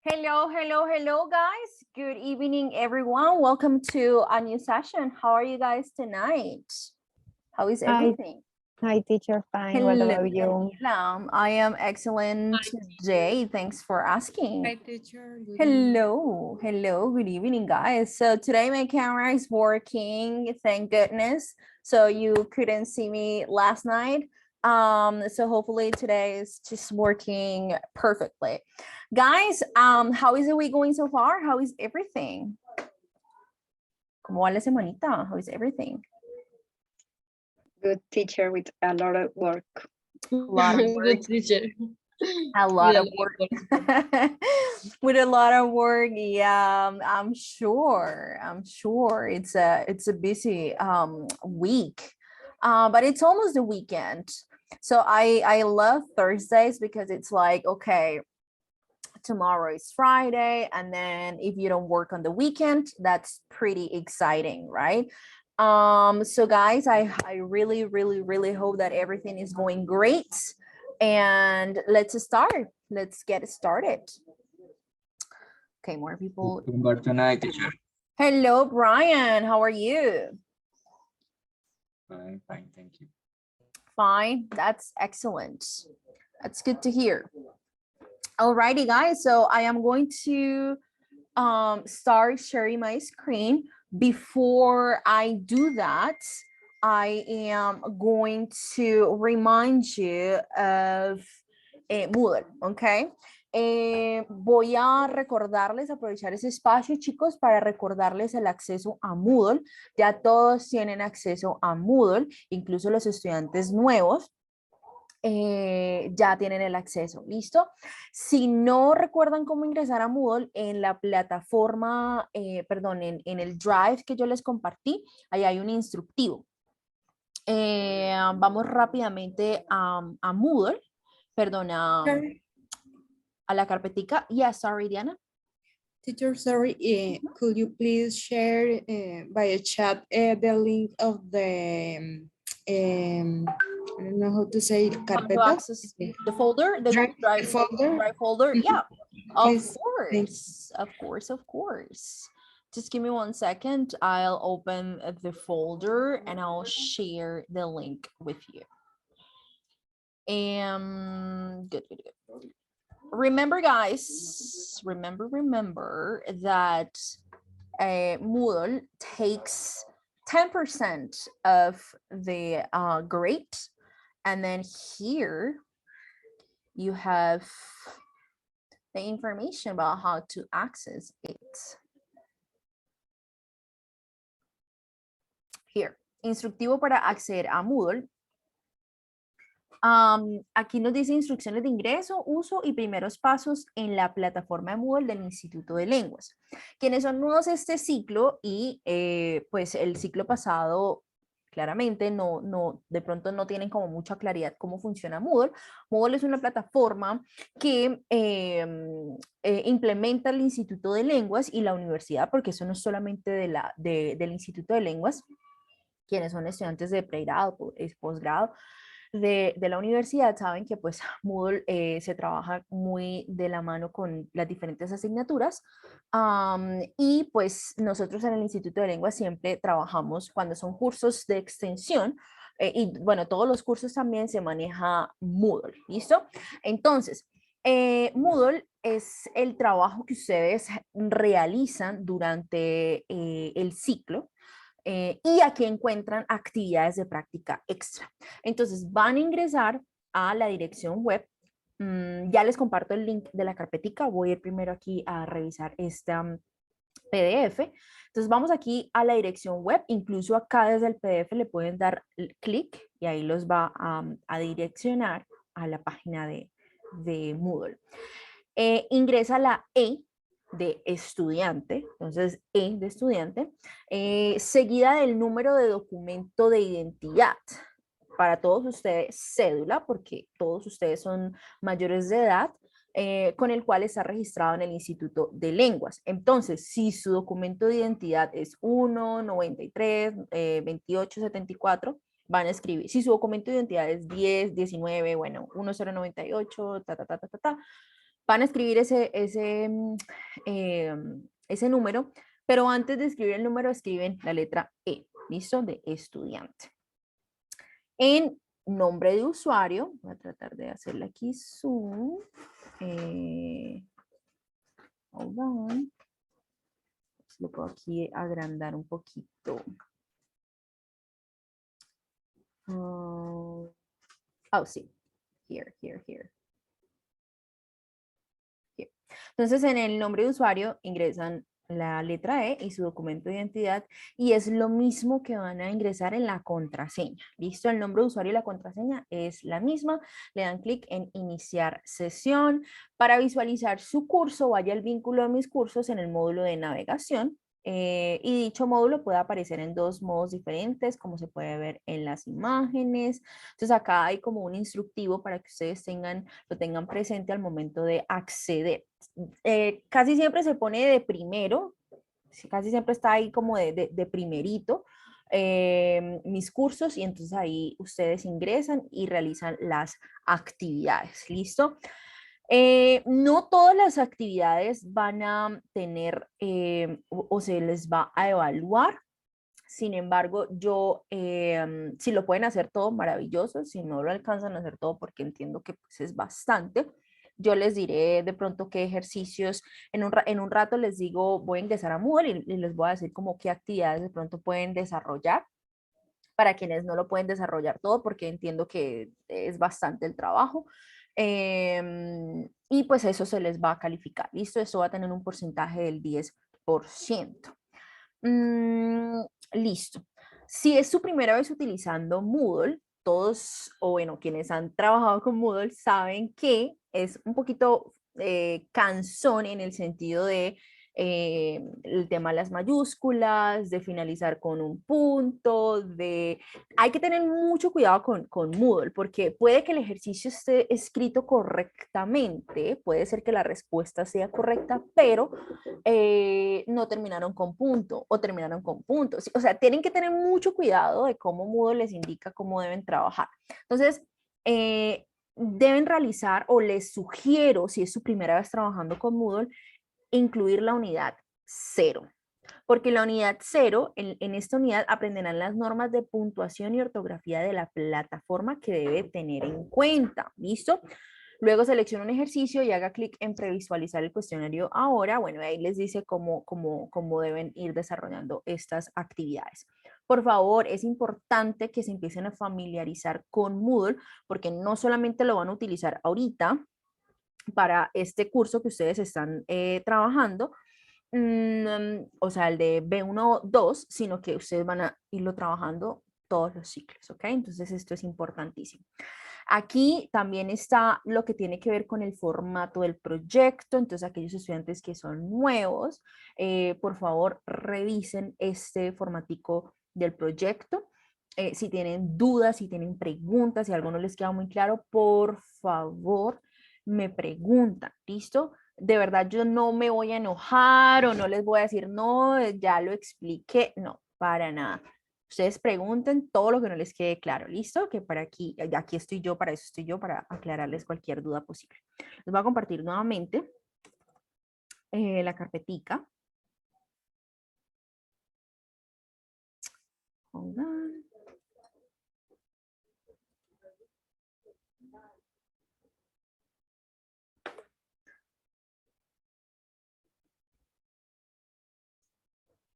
Hello, hello, hello, guys. Good evening, everyone. Welcome to a new session. How are you guys tonight? How is Hi, everything? hi, teacher. Fine. What Hello, about you? Daniela. I am excellent today. Thanks for asking. Hi, teacher. Good evening. Hello, hello, good evening, guys. So today my camera is working, thank goodness. So you couldn't see me last night. So hopefully today is just working perfectly. Guys, how is the week going so far? How is everything? ¿Cómo va la semanita? How is everything? Good teacher with a lot of work. A lot of work. Good teacher. A lot With of work. With a lot of work, yeah, I'm sure it's a busy week, but it's almost the weekend. So I love Thursdays because it's like, okay, tomorrow is Friday, and then if you don't work on the weekend, that's pretty exciting, right? So guys, I really hope that everything is going great, and let's get started. Okay, more people. Good tonight, teacher. Hello, Brian, how are you? Fine, thank you. Fine, that's excellent. That's good to hear. Alrighty, guys, so I am going to start sharing my screen. Before I do that, I am going to remind you of Moodle, ¿ok? Voy a recordarles, aprovechar ese espacio, chicos, para recordarles el acceso a Moodle. Ya todos tienen acceso a Moodle, incluso los estudiantes nuevos. Ya tienen el acceso, ¿listo? Si no recuerdan cómo ingresar a Moodle, en la plataforma, perdón, en el Drive que yo les compartí, ahí hay un instructivo. Vamos rápidamente a Moodle, perdón, a la carpetica. Yes, sorry, Diana. Teacher, sorry. Could you please share by a chat the link of the I don't know how to say it, How to carpeta? access the folder, the Drive Drive folder? Drive folder. Yeah, Please, of course. Just give me 1 second. I'll open the folder and I'll share the link with you. Good. Remember, guys, remember that Moodle takes 10% of the grade, and then here you have the information about how to access it. Here, instructivo para acceder a Moodle. Aquí nos dice instrucciones de ingreso, uso y primeros pasos en la plataforma de Moodle del Instituto de Lenguas. Quienes son nuevos este ciclo y pues el ciclo pasado claramente de pronto no tienen como mucha claridad cómo funciona Moodle. Moodle es una plataforma que implementa el Instituto de Lenguas y la universidad, porque eso no es solamente del Instituto de Lenguas, quienes son estudiantes de pregrado, posgrado, de la universidad saben que pues Moodle se trabaja muy de la mano con las diferentes asignaturas, y pues nosotros en el Instituto de Lengua siempre trabajamos cuando son cursos de extensión, y bueno, todos los cursos también se maneja Moodle, ¿listo? Entonces, Moodle es el trabajo que ustedes realizan durante el ciclo. Y aquí encuentran actividades de práctica extra. Entonces van a ingresar a la dirección web. Ya les comparto el link de la carpetica. Voy a ir primero aquí a revisar esta PDF. Entonces vamos aquí a la dirección web. Incluso acá desde el PDF le pueden dar clic y ahí los va a direccionar a la página de Moodle. Ingresa la E de estudiante, entonces E de estudiante, seguida del número de documento de identidad. Para todos ustedes, cédula, porque todos ustedes son mayores de edad, con el cual está registrado en el Instituto de Lenguas. Entonces, si su documento de identidad es 1, 93, 28, 74, van a escribir. Si su documento de identidad es 10, 19, bueno, 1098, Van a escribir ese número, pero antes de escribir el número escriben la letra E, ¿listo? De estudiante. En nombre de usuario, voy a tratar de hacerle aquí zoom. Hold on. Lo puedo aquí agrandar un poquito. Oh, sí. Here. Entonces, en el nombre de usuario ingresan la letra E y su documento de identidad, y es lo mismo que van a ingresar en la contraseña. ¿Listo? El nombre de usuario y la contraseña es la misma. Le dan clic en iniciar sesión. Para visualizar su curso, vaya al vínculo de mis cursos en el módulo de navegación. Y dicho módulo puede aparecer en dos modos diferentes, como se puede ver en las imágenes. Entonces acá hay como un instructivo para que ustedes lo tengan presente al momento de acceder. Casi siempre se pone de primero, casi siempre está ahí como de primerito, mis cursos, y entonces ahí ustedes ingresan y realizan las actividades. ¿Listo? No todas las actividades van a tener o se les va a evaluar. Sin embargo, si lo pueden hacer todo, maravilloso. Si no lo alcanzan a hacer todo, porque entiendo que pues, es bastante, yo les diré de pronto qué ejercicios, en un rato les digo, voy a ingresar a Moodle y les voy a decir como qué actividades de pronto pueden desarrollar para quienes no lo pueden desarrollar todo, porque entiendo que es bastante el trabajo. Y pues eso se les va a calificar. ¿Listo? Eso va a tener un porcentaje del 10%. Listo. Si es su primera vez utilizando Moodle, todos, o bueno, quienes han trabajado con Moodle saben que es un poquito cansón en el sentido de el tema de las mayúsculas, de finalizar con un punto, hay que tener mucho cuidado con Moodle, porque puede que el ejercicio esté escrito correctamente, puede ser que la respuesta sea correcta, pero no terminaron con punto o terminaron con puntos. O sea, tienen que tener mucho cuidado de cómo Moodle les indica cómo deben trabajar. Entonces, deben realizar, o les sugiero, si es su primera vez trabajando con Moodle, incluir la unidad 0. Porque la unidad 0, en esta unidad aprenderán las normas de puntuación y ortografía de la plataforma que debe tener en cuenta. ¿Listo? Luego selecciona un ejercicio y haga clic en previsualizar el cuestionario ahora. Bueno, ahí les dice cómo deben ir desarrollando estas actividades. Por favor, es importante que se empiecen a familiarizar con Moodle, porque no solamente lo van a utilizar ahorita para este curso que ustedes están trabajando, o sea, el de B1.2, sino que ustedes van a irlo trabajando todos los ciclos, ¿ok? Entonces esto es importantísimo. Aquí también está lo que tiene que ver con el formato del proyecto. Entonces, aquellos estudiantes que son nuevos, por favor, revisen este formatico del proyecto. Si tienen dudas, si tienen preguntas, si algo no les queda muy claro, por favor, me preguntan, ¿listo? De verdad, yo no me voy a enojar o no les voy a decir, no, ya lo expliqué. No, para nada. Ustedes pregunten todo lo que no les quede claro, ¿listo? Que para aquí estoy yo, para eso estoy yo, para aclararles cualquier duda posible. Les voy a compartir nuevamente la carpetica. Hold on.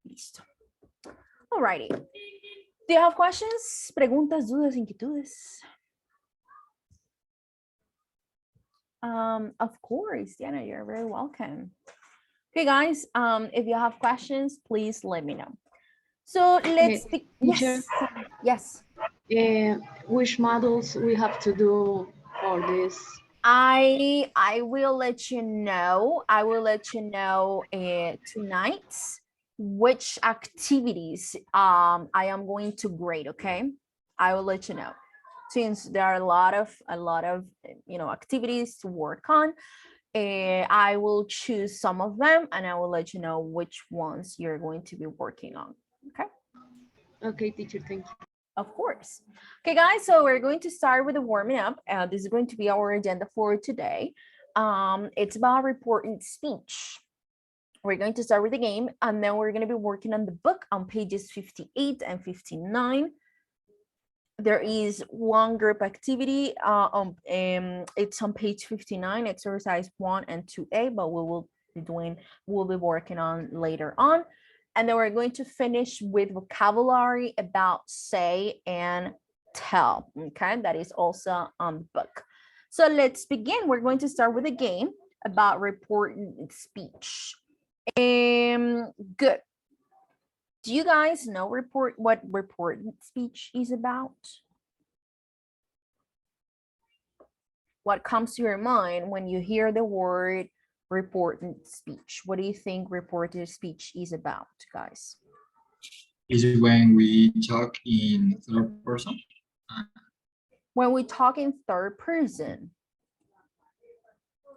Listo. Alrighty. Do you have questions? Preguntas, dudas, inquietudes? Of course, Diana, you're very welcome. Okay, guys, if you have questions, please let me know. So let's speak. Yes, yes. Which models we have to do for this? I will let you know. I will let you know tonight which activities I am going to grade. Okay, I will let you know, since there are a lot of activities to work on. I will choose some of them and I will let you know which ones you're going to be working on. Okay. Okay, teacher, thank you. Of course. Okay, guys, so we're going to start with the warming up. This is going to be our agenda for today. it's about reporting speech. We're going to start with the game, and then we're going to be working on the book on pages 58 and 59. There is one group activity it's on page 59, exercise 1 and 2A, but we'll be working on later on. And then we're going to finish with vocabulary about say and tell. Okay, that is also on the book. So let's begin. We're going to start with a game about reporting speech. Good. Do you guys know what reported speech is about? What comes to your mind when you hear the word reported speech? What do you think reported speech is about, guys? Is it when we talk in third person? When we talk in third person.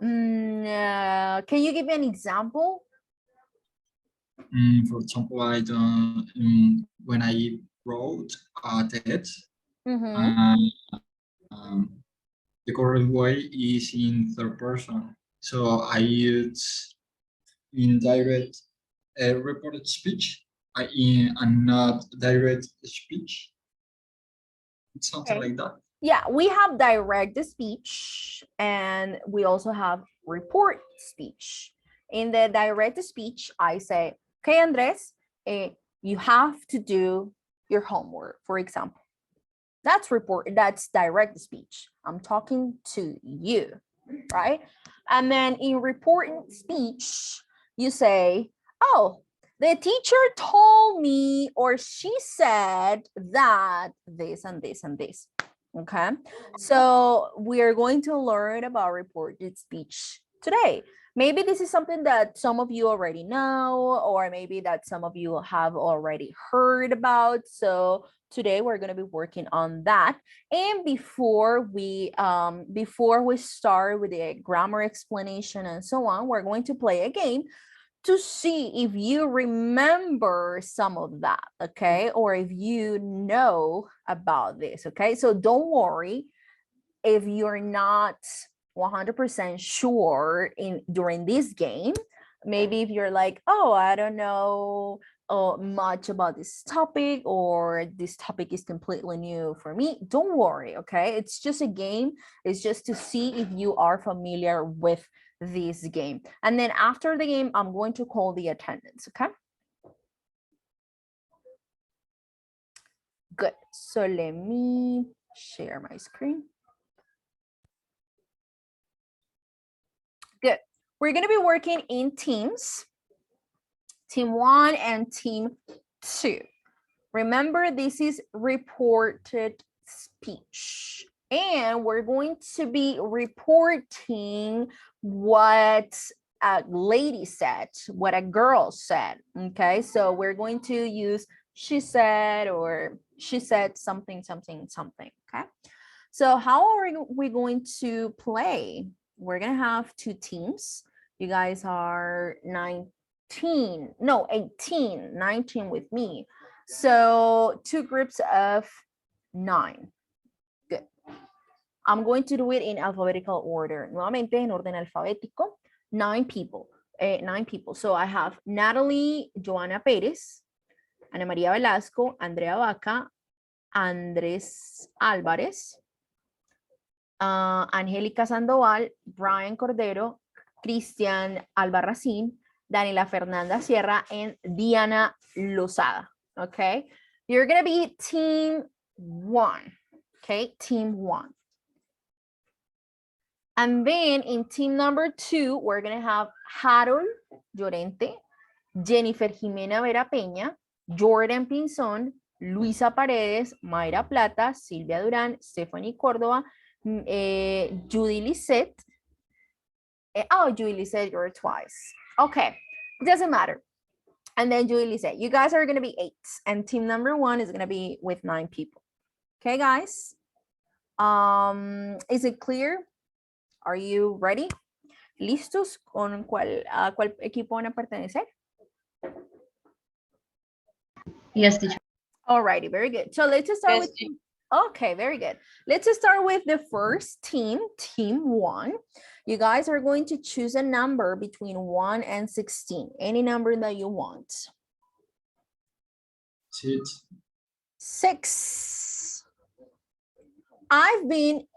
Can you give me an example? For example, I don't, when I wrote a text, the correct way is in third person. So I use indirect reported speech and not direct speech. It's something like that. Yeah, we have direct speech and we also have report speech. In the direct speech, I say, okay, Andres, you have to do your homework, for example. That's direct speech. I'm talking to you, right? And then in reporting speech, you say, oh, the teacher told me, or she said that this and this and this. Okay, so we are going to learn about reported speech today. Maybe this is something that some of you already know, or maybe that some of you have already heard about. So today we're going to be working on that. And before we start with the grammar explanation and so on, we're going to play a game to see if you remember some of that, okay? Or if you know about this, okay? So don't worry if you're not 100% sure during this game. Maybe if you're like, oh, I don't know much about this topic, or this topic is completely new for me, don't worry, okay? It's just a game. It's just to see if you are familiar with this game. And then after the game, I'm going to call the attendance, okay? Good. So let me share my screen. Good. We're going to be working in teams, team 1 and team 2. Remember, this is reported speech. And we're going to be reporting what a lady said, what a girl said, okay? So we're going to use she said, or she said something, something, something, okay? So how are we going to play? We're gonna have 2 teams. You guys are 18, with me. So 2 groups of 9. Good. I'm going to do it in alphabetical order. Nuevamente en orden alfabético. 9 people. 9 people. So I have Natalie Joana Pérez, Ana María Velasco, Andrea Vaca, Andrés Álvarez, Angélica Sandoval, Brian Cordero, Cristian Albarracín, Daniela Fernanda Sierra, and Diana Lozada. Okay, you're gonna be team 1. Okay, team 1. And then in team number 2, we're gonna have Harold Llorente, Jennifer Jimena Vera Peña, Jordan Pinzón, Luisa Paredes, Mayra Plata, Silvia Durán, Stephanie Córdoba, Judy Lisette. Oh, Judy Lisette, you're twice. Okay, it doesn't matter. And then Judy Lisette, you guys are going to be 8. And team number 1 is going to be with 9 people. Okay, guys? Is it clear? Are you ready? ¿Listos con a cuál equipo van a pertenecer? Yes, teacher. Alrighty, very good. So let's start with Okay, very good. Let's start with the first team, team 1. You guys are going to choose a number between 1 and 16, any number that you want. 6. 6. I've been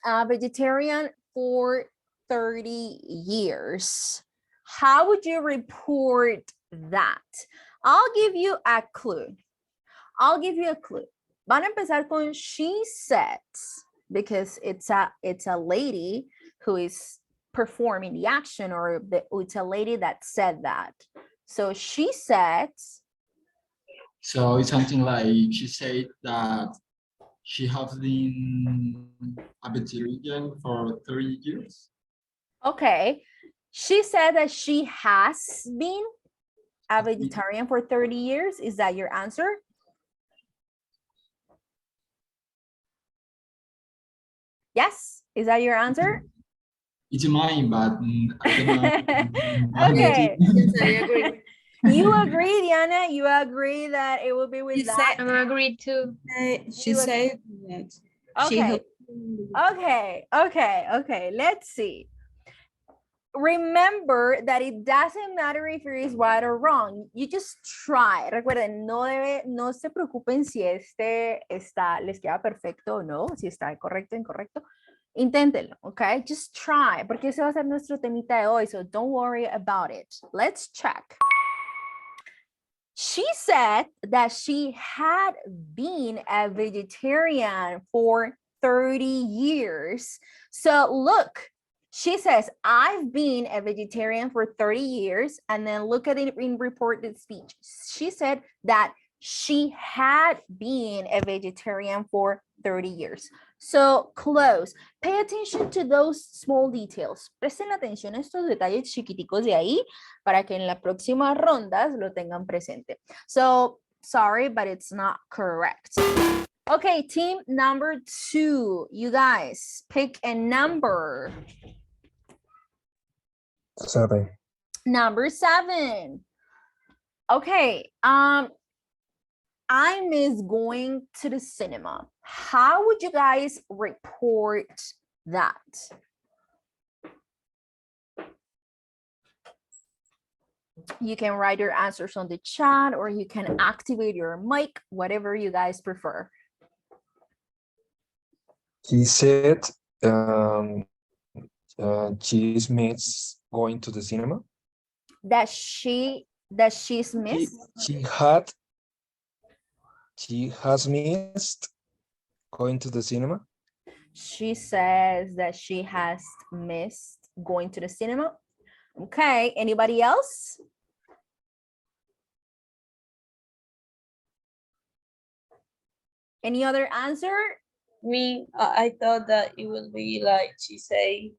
a vegetarian for 30 years. How would you report that? I'll give you a clue. Van a empezar con she said, because it's a lady who is performing the action, or it's a lady that said that. So she said. So it's something like she said that she has been a vegetarian for 30 years. Okay. She said that she has been a vegetarian for 30 years. Is that your answer? Yes. Is that your answer? It's mine, but I don't know. Okay. Yes, I agree. You agree, Diana? You agree that it will be with She that? said- I agree too. She said that she Okay. Okay. Let's see. Remember that it doesn't matter if it is right or wrong. You just try. Recuerden, no se preocupen si les queda perfecto o no, si está correcto o incorrecto. Inténtenlo, okay? Just try, porque ese va a ser nuestro temita de hoy, so don't worry about it. Let's check. She said that she had been a vegetarian for 30 years. So look, she says, I've been a vegetarian for 30 years. And then look at it in reported speech. She said that she had been a vegetarian for 30 years. So close. Pay attention to those small details. Presten atención a estos detalles chiquiticos de ahí para que en las próximas rondas lo tengan presente. So sorry, but it's not correct. Okay, team number 2. You guys pick a number. 7. Number 7. Okay, I miss going to the cinema. How would you guys report that? You can write your answers on the chat, or you can activate your mic, whatever you guys prefer. He said she's missed going to the cinema. That she's missed. She has missed going to the cinema. She says that she has missed going to the cinema. Okay, anybody else? Any other answer? Me, I thought that it would be like she say,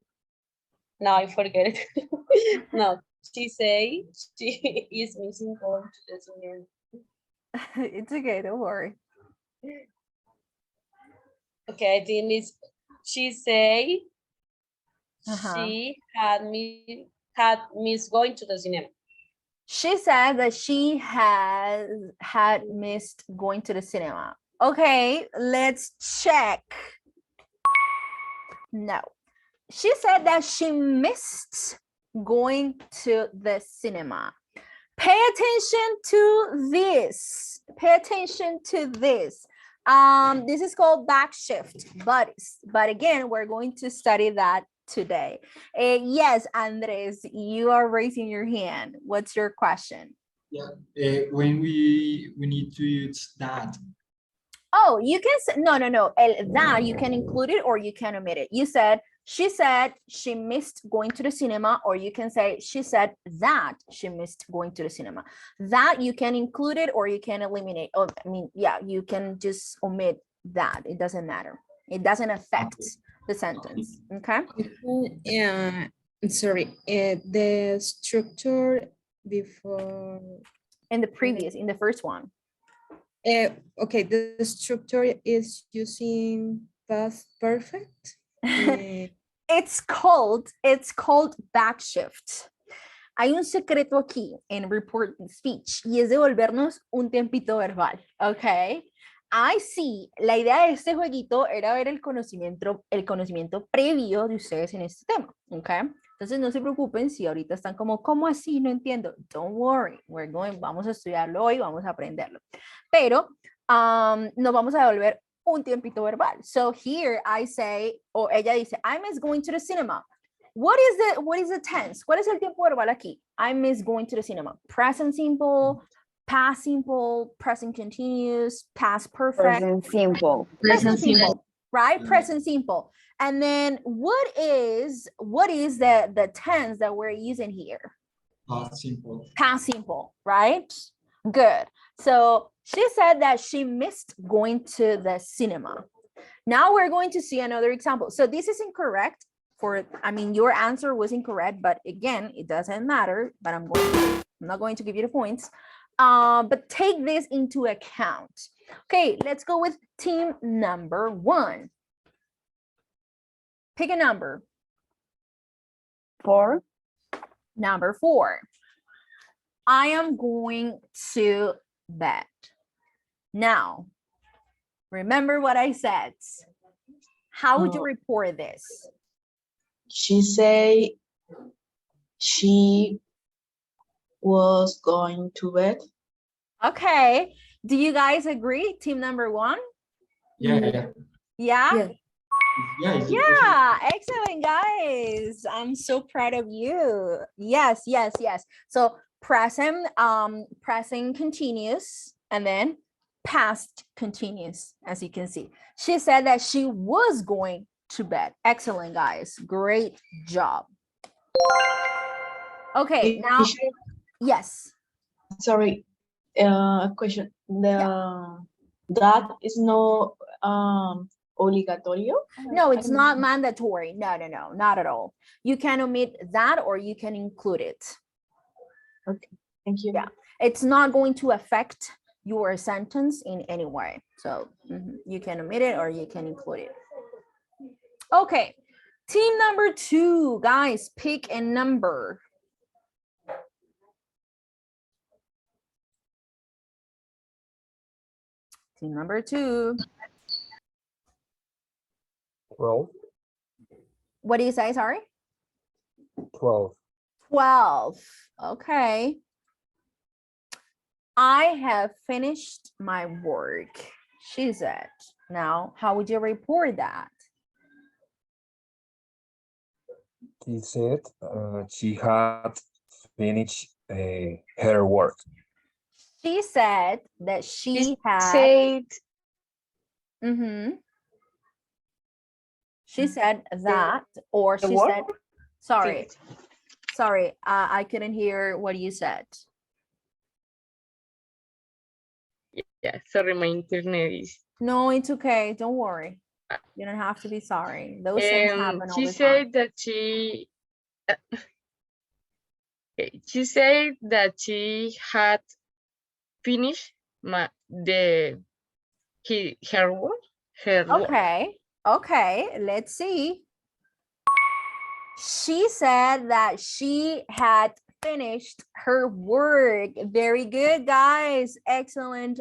no, I forget it. No, she say she is missing going to the cinema. It's okay, don't worry. Okay, I think it's she say Uh-huh. she had missed going to the cinema. She said that she had missed going to the cinema. Okay, let's check. No. She said that she missed going to the cinema. Pay attention to this. Pay attention to this. This is called back shift, but again, we're going to study that today. Yes, Andres, you are raising your hand. What's your question? Yeah, when we need to use that. Oh, you can say, no. That you can include it or you can omit it. You said she missed going to the cinema, or you can say she said that she missed going to the cinema. That you can include it or you can eliminate. Oh, I mean, yeah, you can just omit that. It doesn't matter. It doesn't affect the sentence. Okay. Yeah, sorry. The structure before. In the first one. Okay, the structure is using past perfect. It's called back shift. Hay un secreto aquí en report speech y es devolvernos un tiempito verbal, okay? I see, la idea de este jueguito era ver el conocimiento previo de ustedes en este tema, ¿ok? Entonces no se preocupen si ahorita están como, ¿cómo así? No entiendo. Don't worry, vamos a estudiarlo hoy, vamos a aprenderlo. Pero nos vamos a devolver un tiempito verbal. So here I say, o ella dice, I miss going to the cinema. What is the tense? ¿Cuál es el tiempo verbal aquí? I miss going to the cinema. Present simple, past simple, present continuous, past perfect. Present simple. Present simple, right? Present simple. And then what is the tense that we're using here? Simple. Past simple, right? Good. So she said that she missed going to the cinema. Now we're going to see another example. So this is incorrect your answer was incorrect, but again, it doesn't matter, but I'm not going to give you the points. But take this into account. Okay, let's go with team number 1. Pick a number. 4. Number 4. I am going to bed. Now, remember what I said. How would you report this? She say she was going to bed. Okay. Do you guys agree? Team number 1? Yeah. Yeah? Yeah. Yeah, excellent, guys. I'm so proud of you. Yes. So present continuous and then past continuous, as you can see. She said that she was going to bed. Excellent, guys. Great job. Okay, now, yes. Sorry, question. That is no obligatorio? No, it's not mandatory. No, not at all. You can omit that or you can include it. Okay, thank you. Yeah, it's not going to affect your sentence in any way. So you can omit it or you can include it. Okay, team number 2, guys, pick a number. Team number 2. 12. What do you say, sorry? 12. 12, okay. I have finished my work, she said. Now, how would you report that? She said she had finished her work. She said that she had... Said. She said that, or she said... Sorry, I couldn't hear what you said. Yeah, sorry, my internet is. No, it's okay. Don't worry. You don't have to be sorry. Those things happen all the time. She said that she had finished her work. Okay, let's see. She said that she had finished her work. Very good, guys. Excellent.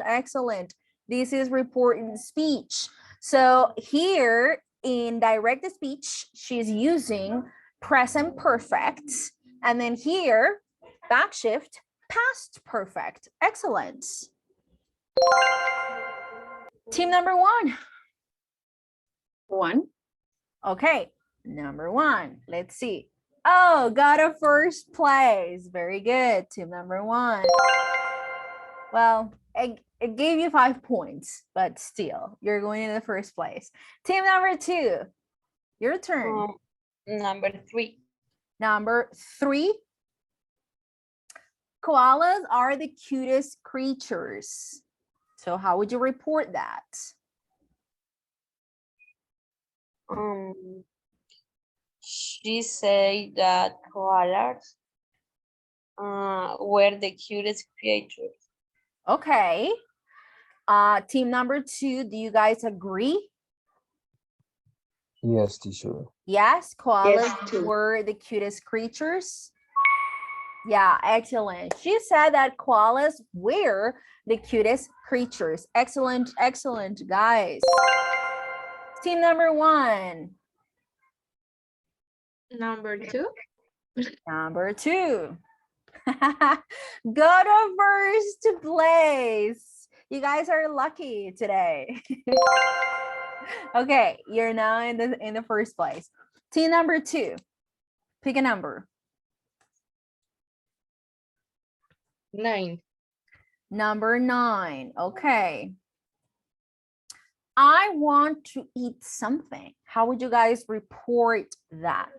This is reporting speech. So here in direct speech, she's using present perfect. And then here, back shift, past perfect. Excellent. Team number 1. 1. Okay, number 1. Let's see. Oh, got a first place. Very good. Team number 1. Well, it gave you 5 points, but still, you're going in the first place. Team number 2, your turn. Number 3. Number 3. Koalas are the cutest creatures. So how would you report that? She said that koalas were the cutest creatures. Okay. Team number 2, do you guys agree? Yes, teacher. Yes, koalas Yes, too. were the cutest creatures. Yeah, excellent. She said that koalas were the cutest creatures. Excellent, excellent, guys. Team number 1. Number 2. Number 2. Go to first place. You guys are lucky today. Okay, you're now in the first place. Team number 2. Pick a number. 9. Number 9. Okay. I want to eat something. How would you guys report that?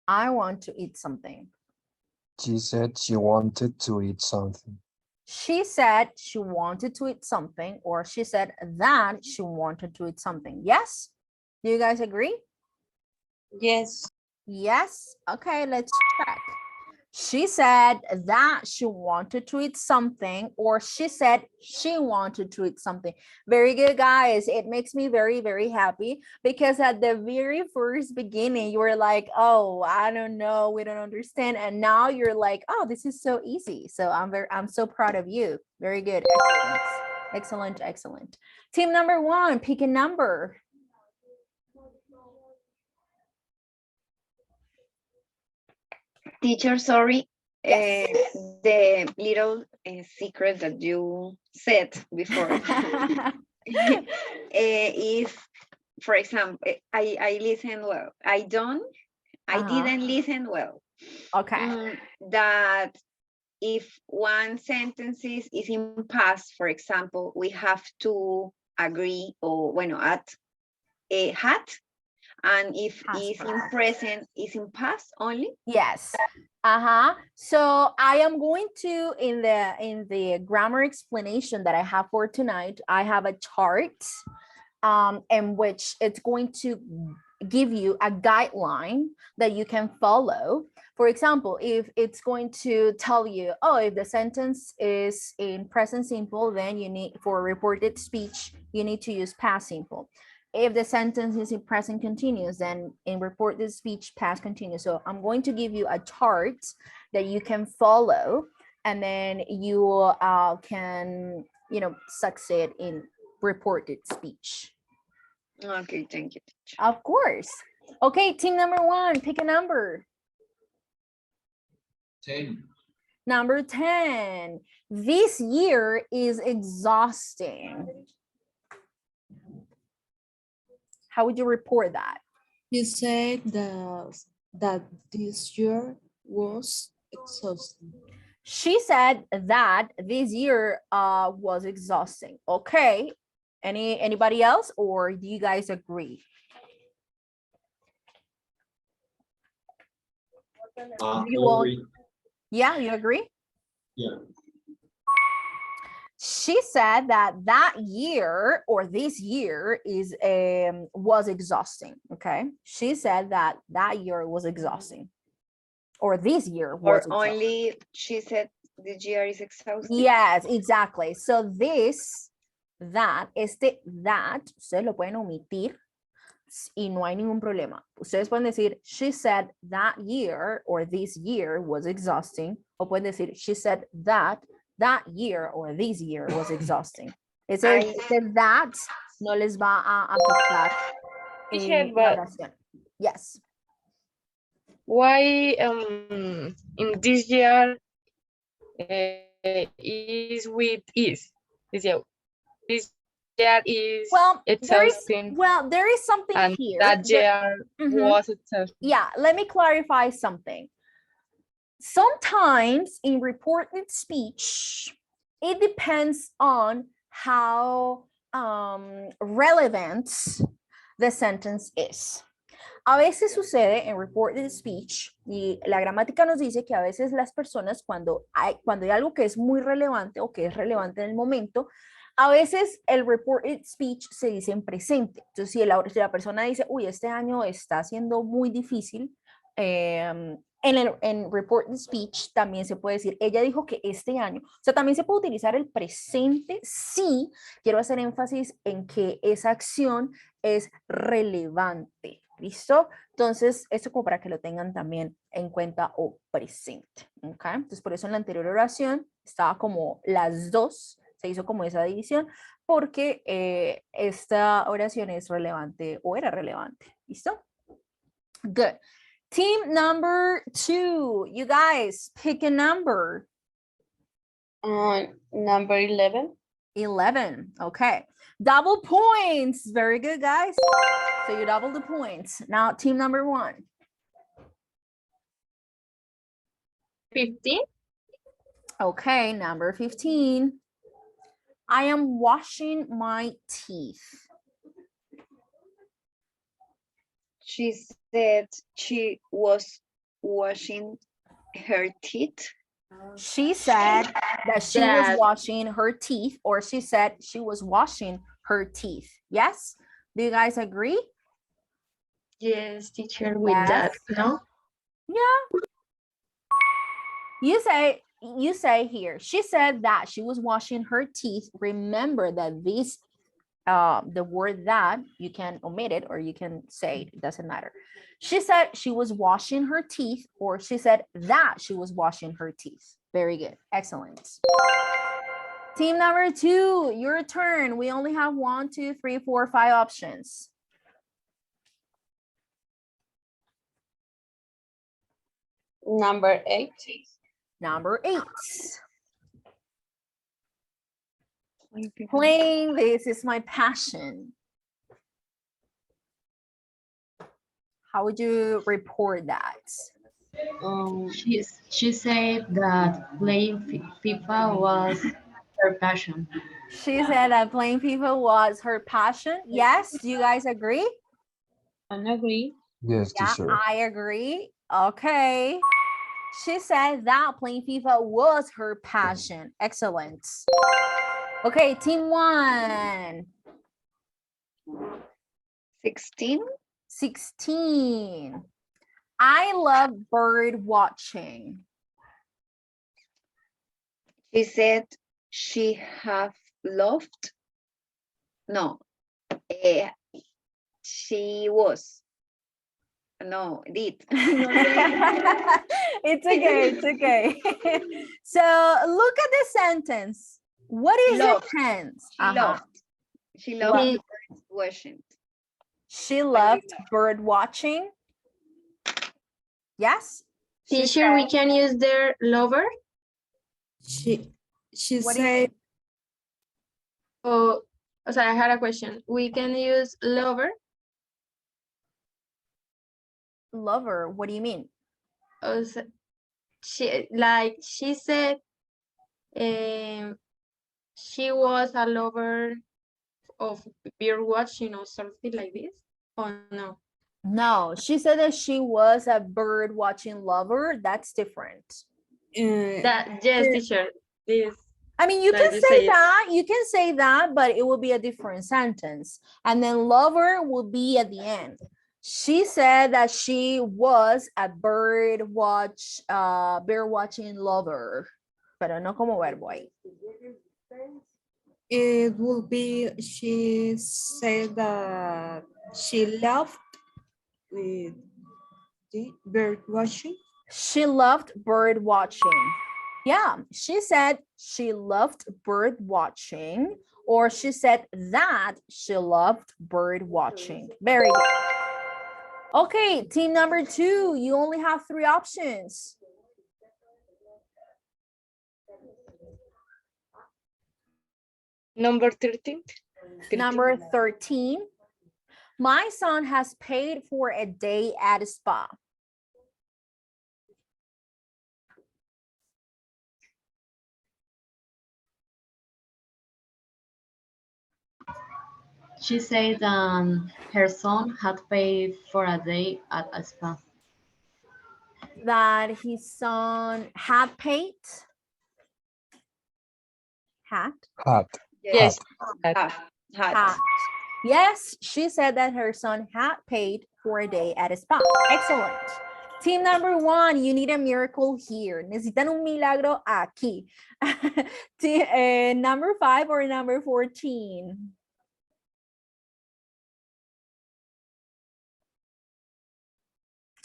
I want to eat something. She said she wanted to eat something. She said she wanted to eat something, or she said that she wanted to eat something. Yes? Do you guys agree? Yes. Yes? Okay, let's check. She said that she wanted to eat something, or she said she wanted to eat something. Very good, guys. It makes me very, very happy because at the very first beginning, you were like, oh, I don't know, we don't understand. And now you're like, oh, this is so easy. So I'm so proud of you. Very good. Excellent. Excellent, excellent. Team number 1, pick a number. Teacher, sorry. Yes. The little secret that you said before is, for example, I listen well. I didn't listen well. Okay. That if one sentence is in past, for example, we have to agree or bueno, at a hat. And if is in present, is in past only? Yes. So I am going to, in the grammar explanation that I have for tonight, I have a chart in which it's going to give you a guideline that you can follow. For example, if it's going to tell you, oh, if the sentence is in present simple, then you need, for reported speech, you need to use past simple. If the sentence is in present continuous, then in reported speech, past continuous. So I'm going to give you a chart that you can follow, and then you can, succeed in reported speech. Okay, thank you. Of course. Okay, team number 1, pick a number. 10. Number 10. This year is exhausting. How would you report that? You said that this year was exhausting. She said that this year was exhausting. Okay. Anybody else, or do you guys agree? You all, Agree. yeah, you agree? Yeah. She said that year, or this year, was exhausting. Okay. She said that year was exhausting, or this year was Or exhausting. only she said the year is exhausting. Yes, exactly. So this, that, that, ustedes lo pueden omitir y no hay ningún problema. Ustedes pueden decir, she said that year, or this year was exhausting. O pueden decir, she said that year, or this year was exhausting. Ese that no les va a afectar en la oración. Yes. Why in this year is with is? This year is exhausting. There is something and here. That year was exhausting. Yeah, let me clarify something. Sometimes in reported speech, it depends on how relevant the sentence is. A veces sucede en reported speech, y la gramática nos dice que a veces las personas, cuando hay algo que es muy relevante o que es relevante en el momento, a veces el reported speech se dice en presente. Entonces, si la persona dice, uy, este año está siendo muy difícil, En report the speech también se puede decir, ella dijo que este año, o sea, también se puede utilizar el presente si quiero hacer énfasis en que esa acción es relevante. ¿Listo? Entonces, esto como para que lo tengan también en cuenta o presente. ¿Ok? Entonces, por eso en la anterior oración estaba como las dos, se hizo como esa división, porque esta oración es relevante o era relevante. ¿Listo? Good. Team number 2, you guys pick a number. Number 11. 11, okay. Double points, very good, guys. So you double the points. Now, team number 1. 15. Okay, number 15. I am washing my teeth. She said she was washing her teeth. She said that she was washing her teeth, or she said she was washing her teeth. Yes? Do you guys agree? Yes, teacher, with Yes. that, no? Yeah. You say here, she said that she was washing her teeth. Remember that this, the word that, you can omit it or you can say it doesn't matter. She said she was washing her teeth, or she said that she was washing her teeth. Very good. Excellent. Team number 2, your turn. We only have 1, 2, 3, 4, 5 options. Number 8. Number 8. Playing this is my passion. How would you report that? She said that playing FIFA was her passion. She said that playing FIFA was her passion. Yes, do you guys agree? I agree. Yes, Yeah, teacher. I agree. Okay. She said that playing FIFA was her passion. Excellent. Okay, team 1. 16. 16. I love bird watching. She said she have loved. No. She was. No, did. It's okay, it's okay. So look at the sentence. What is Loved. the tense? She loved. She loved the bird watching. She loved bird watching. Yes? Teacher, we can use their lover. She What do you said, Oh, sorry, I had a question. We can use lover. Lover, what do you mean? Oh, she said, she was a lover of bird watching or something like this. Oh no. No, she said that she was a bird watching lover. That's different. That yes, teacher. This. I mean, you Like can you say say that, you can say that, but it will be a different sentence. And then lover will be at the end. She said that she was a bird watching lover. Pero no como verbo ahí. it will be, she said that she loved with the bird watching. She loved bird watching. Yeah, she said she loved bird watching, or she said that she loved bird watching. Very good. Okay, team number 2, you only have 3 options. Number 13. Number 13. My son has paid for a day at a spa. She said her son had paid for a day at a spa. That his son had paid. Had? Hat. Yes. Hat. Yes, she said that her son had paid for a day at a spa. Excellent. Team number 1, you need a miracle here. Necesitan un milagro aquí. Number 5 or number 14?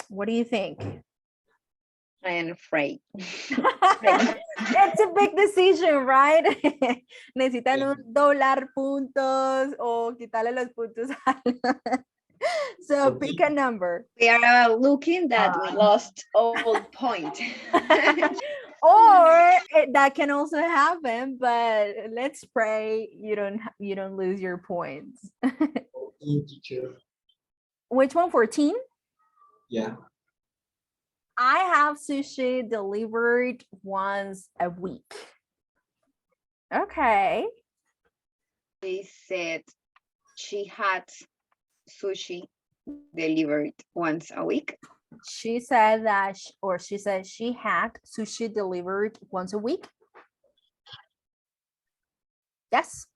What do you think? I am afraid. It's a big decision, right? Necesitan doblar puntos o quitarle los puntos. So pick a number. We are looking that we lost all point. Or that can also happen, but let's pray you don't lose your points. Teacher. Which one, 14? Yeah. I have sushi delivered once a week. Okay. She said she had sushi delivered once a week. She said that, she said she had sushi delivered once a week. Yes.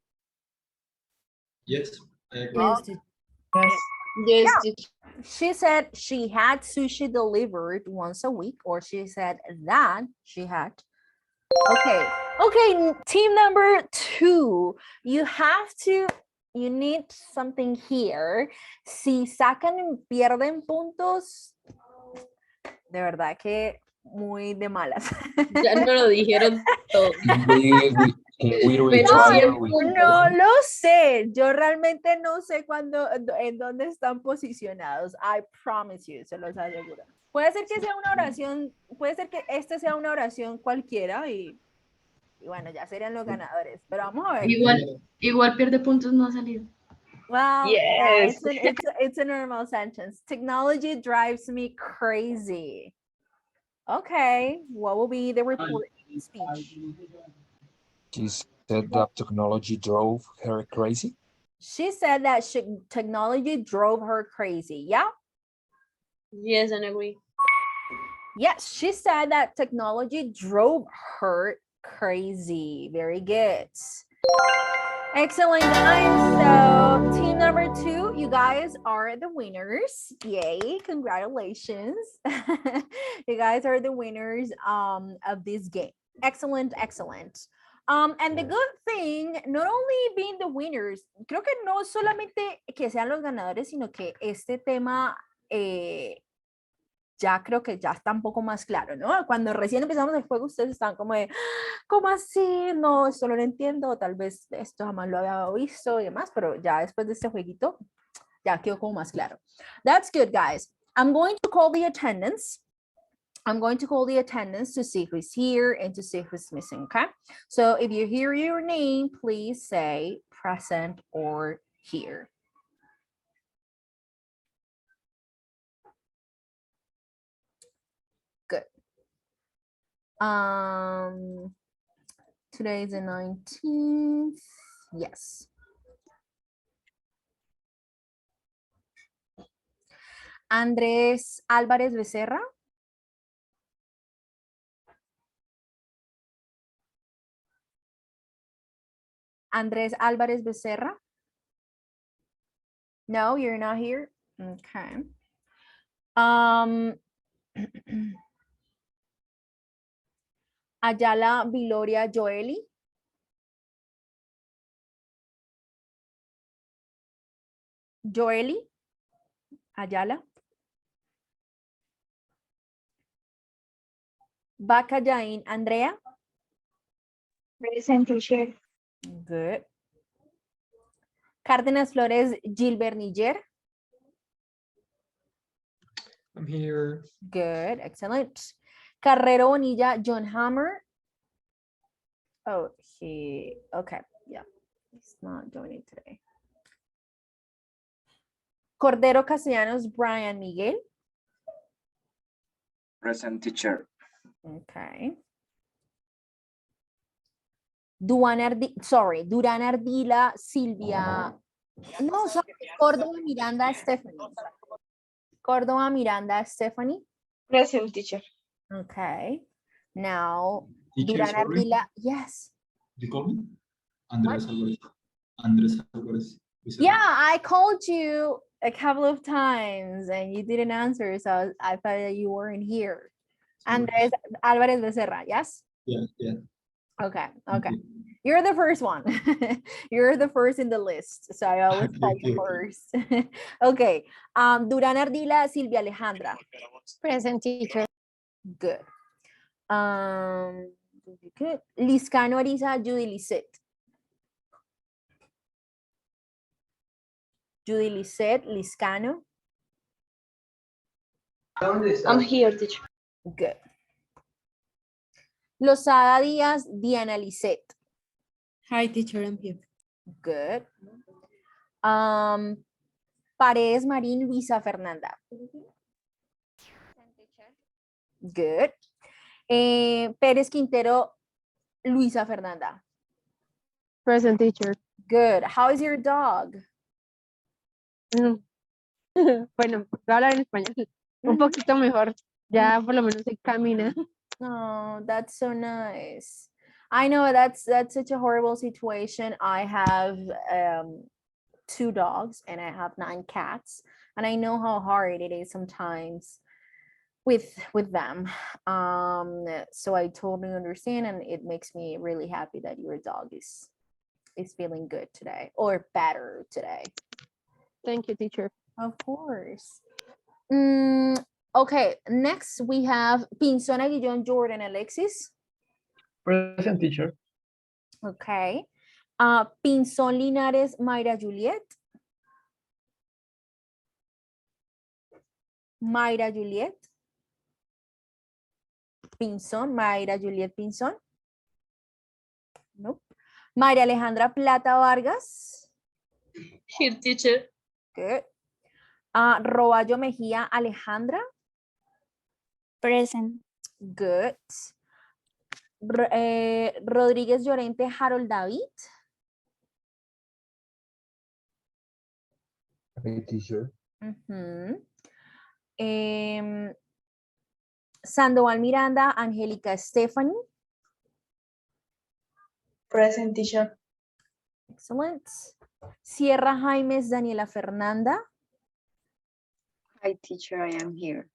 Yes, I agree. Yes. Yes, Yeah. She said she had sushi delivered once a week, or she said that she had. Okay. Okay, team number 2. You need something here. Si sacan y pierden puntos, de verdad que muy de malas. ya no lo dijeron todo. We Pero retry. 100 puntos. No lo sé. Yo realmente no sé en dónde están posicionados. I promise you, se los aseguro. Puede ser que sea una oración, puede ser que esta sea una oración cualquiera y bueno, ya serían los ganadores. Pero vamos a ver. Igual pierde puntos, no ha salido. Well, Yes. yeah, it's a normal sentence. Technology drives me crazy. Okay, what will be the report speech? She said that technology drove her crazy. She said that technology drove her crazy. Yeah? Yes, I agree. Yes, she said that technology drove her crazy. Very good. Excellent, guys. So team number 2, you guys are the winners. Yay, congratulations. You guys are the winners of this game. Excellent, excellent. And the good thing, not only being the winners, creo que no solamente que sean los ganadores, sino que este tema ya creo que ya está un poco más claro, ¿no? Cuando recién empezamos el juego, ustedes estaban como de, ¿cómo así? No, esto no lo entiendo, tal vez esto jamás lo había visto y demás, pero ya después de este jueguito, ya quedó como más claro. That's good, guys. I'm going to call the attendance. I'm going to call the attendance to see who's here and to see who's missing, okay? So if you hear your name, please say present or here. Good. Today is the 19th. Yes. Andrés Álvarez Becerra. Andrés Álvarez Becerra. No, you're not here. Okay. Ayala Viloria Joeli. Joeli Ayala. Bacayain Andrea. Present, teacher. Good. Cárdenas Flores Gilbert Niger. I'm here. Good, excellent. Carrero Bonilla John Hammer. Oh, okay, yeah, he's not joining today. Cordero Castellanos Brian Miguel. Present, teacher. Okay. Durán Ardila Silvia. No, sorry, Córdoba Miranda Stephanie. Córdoba Miranda Stephanie. Present, teacher. Okay. Now, Teacher, Durán sorry. Ardila, yes. You call me? Andres Alvarez. Andres Alvarez. Yeah, I called you a couple of times and you didn't answer, so I thought that you weren't here. Andres Alvarez Becerra, yes? Yeah, yeah. Okay, okay. You're the first one. You're the first in the list, so I always Okay, call you okay. first. Okay. Duran Ardila, Silvia Alejandra. Present, teacher. Good. Good. Liscano Arisa, Judy Lisette. Judy Lisette, Liscano. I'm here, teacher. Good. Lozada Díaz, Diana Lisette. Hi, teacher, I'm here. Good. Paredes Marín, Luisa Fernanda. Good. Pérez Quintero, Luisa Fernanda. Present, teacher. Good. How is your dog? Bueno, voy a hablar en español. Un poquito mejor. Ya por lo menos se camina. Oh, that's so nice. I know that's such a horrible situation. I have 2 dogs and I have 9 cats, and I know how hard it is sometimes with them. So I totally understand, and it makes me really happy that your dog is feeling good today, or better today. Thank you, teacher. Of course. Okay, next we have Pinzón Aguillón, Jordan Alexis. Present, teacher. Okay. Pinzón Linares, Mayra Juliet. Mayra Juliet. Pinzón, Mayra Juliet Pinzón. Nope. María Alejandra Plata Vargas. Here, teacher. Good. Roballo Mejía Alejandra. Present. Good. Rodríguez Llorente Harold David. Hey, teacher. Sandoval Miranda Angélica Stephanie. Present, teacher. Excellent. Sierra Jaimes Daniela Fernanda. Hi, teacher, I am here.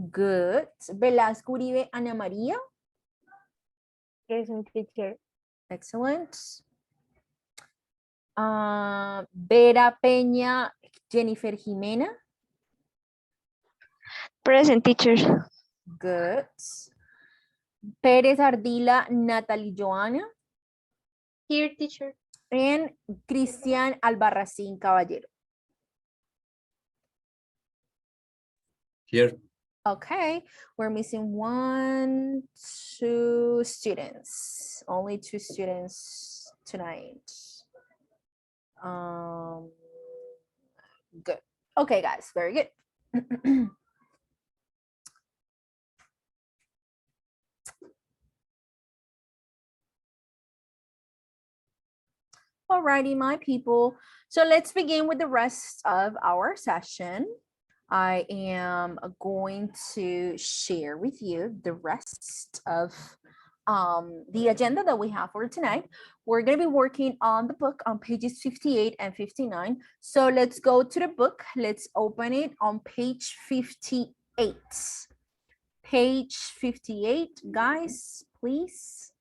Good. Velasco Uribe Ana María. Present, teacher. Excellent. Vera Peña Jennifer Jimena. Present, teacher. Good. Pérez Ardila Natalie Joana. Here, teacher. And Cristian Albarracín Caballero. Here. Okay, we're missing 1, 2 students. Only 2 students tonight. Good. Okay, guys, very good. Alrighty, my people. So let's begin with the rest of our session. I am going to share with you the rest of the agenda that we have for tonight. We're going to be working on the book on pages 58 and 59. So let's go to the book. Let's open it on page 58. Page 58, guys, please.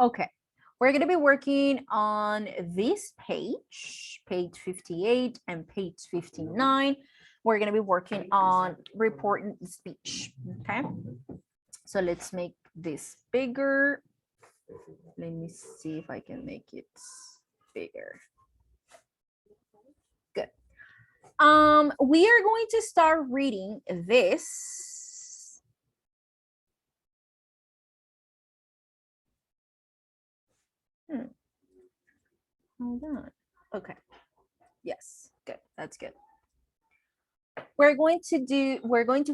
Okay, we're going to be working on this page, page 58 and page 59. We're going to be working on reporting speech, okay? So let's make this bigger. Let me see if I can make it bigger. Good. We are going to start reading this. Hold on. Okay. Yes, good. That's good. We're going to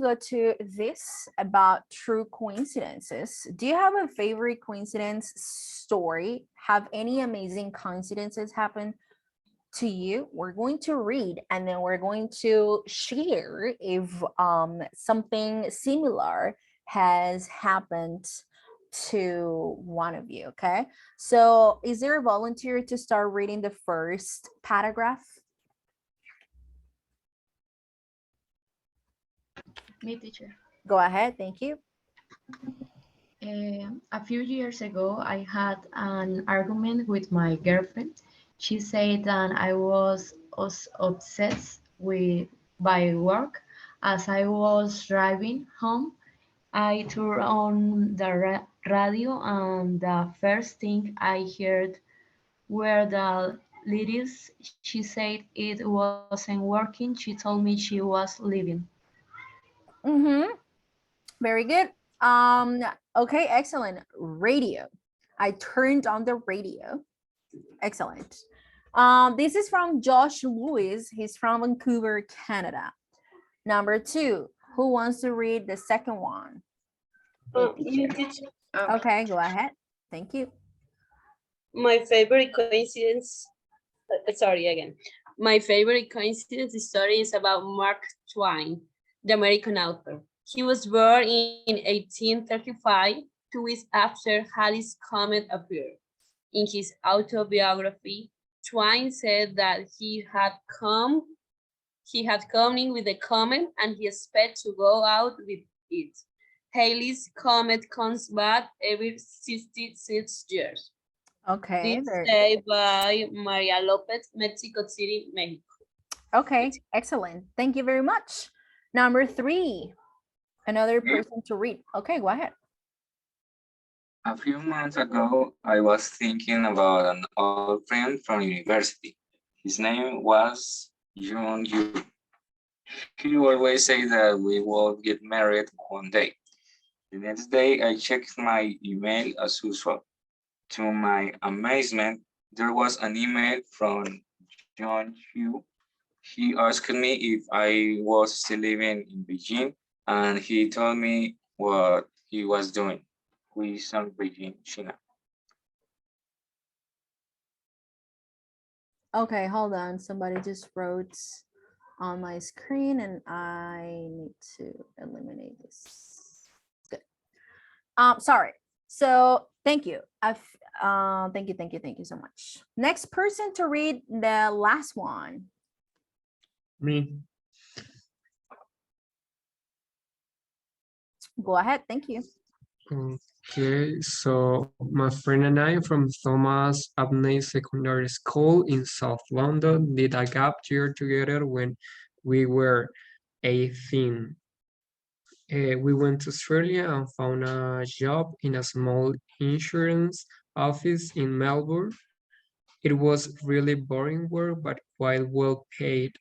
go to this about true coincidences. Do you have a favorite coincidence story? Have any amazing coincidences happen to you? We're going to read and then we're going to share if something similar has happened to one of you, okay? So is there a volunteer to start reading the first paragraph? Me, teacher. Go ahead, thank you. A few years ago, I had an argument with my girlfriend. She said that I was obsessed by work. As I was driving home, I turned on the radio, and the first thing I heard were the lyrics. She said it wasn't working. She told me she was leaving. Very good. Okay, excellent. Radio. I turned on the radio. Excellent. This is from Josh Lewis. He's from Vancouver, Canada. Number 2, who wants to read the second one? You, teacher. Okay, go ahead. Thank you. My favorite coincidence, sorry again. My favorite coincidence story is about Mark Twain, the American author. He was born in 1835, 2 weeks after Halley's Comet appeared. In his autobiography, Twain said that he had come in with the comet and he expected to go out with it. Halley's Comet comes back every 66 years. Okay. This day by Maria Lopez, Mexico City, Mexico. Okay, excellent. Thank you very much. Number 3, another person to read. Okay, go ahead. A few months ago, I was thinking about an old friend from university. His name was John Yu. He always said that we would get married one day. The next day, I checked my email as usual. To my amazement, there was an email from John Yu. He asked me if I was still living in Beijing, and he told me what he was doing. We in Beijing, China. Okay, hold on. Somebody just wrote on my screen and I need to eliminate this. Good. Sorry. So thank you. Thank you so much. Next person to read the last one. Me. Go ahead. Thank you. Okay, so my friend and I from Thomas Abney Secondary School in South London did a gap year together when we were 18. We went to Australia and found a job in a small insurance office in Melbourne. It was really boring work, but quite well paid.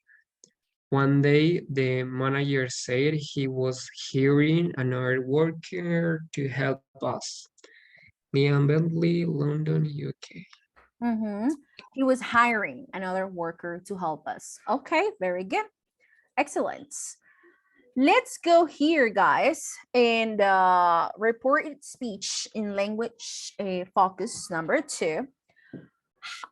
One day, the manager said he was hiring another worker to help us. Me and Bentley, London, UK. He was hiring another worker to help us. Okay, very good. Excellent. Let's go here, guys, and reported speech in language focus number 2.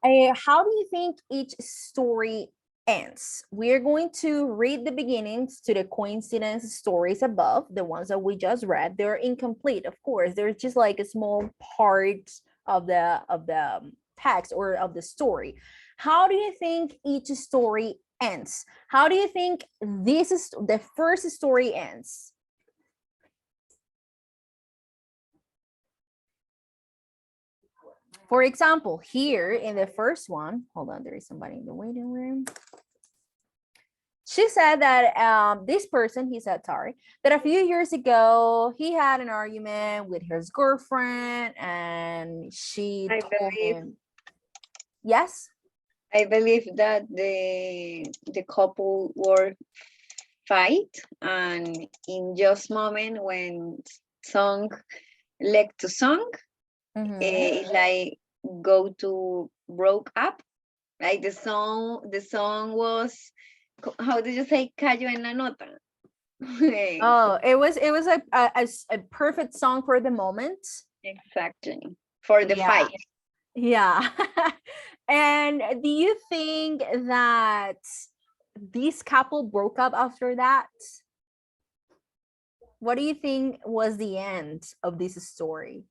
How do you think each story ends? We're going to read the beginnings to the coincidence stories above, the ones that we just read. They're incomplete, of course. They're just like a small part of the text or of the story. How do you think each story ends? How do you think this is the first story ends? For example, here in the first one, hold on, there is somebody in the waiting room. She said that this person, he said, sorry, that a few years ago, he had an argument with his girlfriend and she told him, yes? I believe that the couple were fight, and in just moment when song leg to song, it's like go to broke up. Like the song was, how did you say, cayó en la nota? Oh, it was a perfect song for the moment. Exactly, for the fight. Yeah. And do you think that this couple broke up after that? What do you think was the end of this story?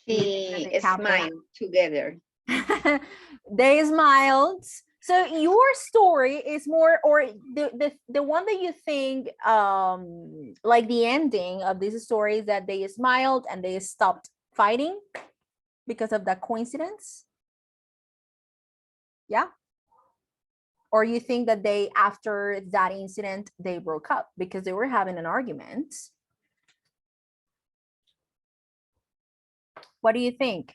She smiled together. They smiled. So your story is more, or the one that you think like the ending of this story is that they smiled and they stopped fighting because of that coincidence? Yeah. Or you think that they, after that incident, they broke up because they were having an argument? What do you think?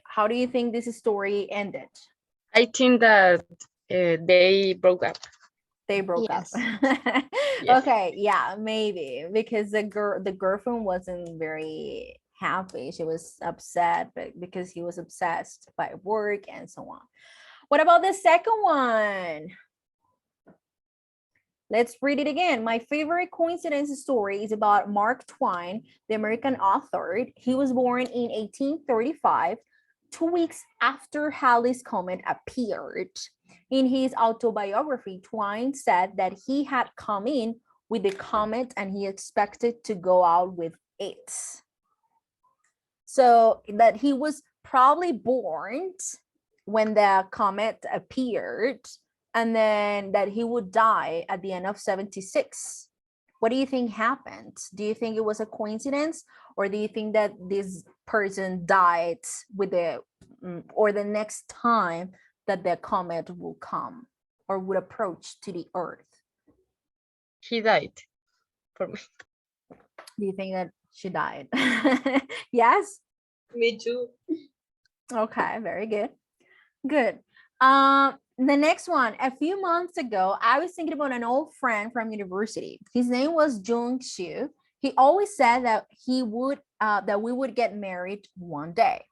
How do you think this story ended? I think that they broke up. They broke Yes. up. Yes. Okay, yeah, maybe because the girlfriend wasn't very happy. She was upset, but because he was obsessed by work and so on. What about the second one? Let's read it again. My favorite coincidence story is about Mark Twain, the American author. He was born in 1835, 2 weeks after Halley's Comet appeared. In his autobiography, Twain said that he had come in with the comet and he expected to go out with it. So that he was probably born when the comet appeared, and then that he would die at the end of 76. What do you think happened? Do you think it was a coincidence, or do you think that this person died with the, or the next time that the comet will come or would approach to the earth? He died for me. Do you think that she died? Yes? Me too. Okay, very good. Good. The next one, a few months ago, I was thinking about an old friend from university. His name was Jung Shu. He always said that he would that we would get married one day.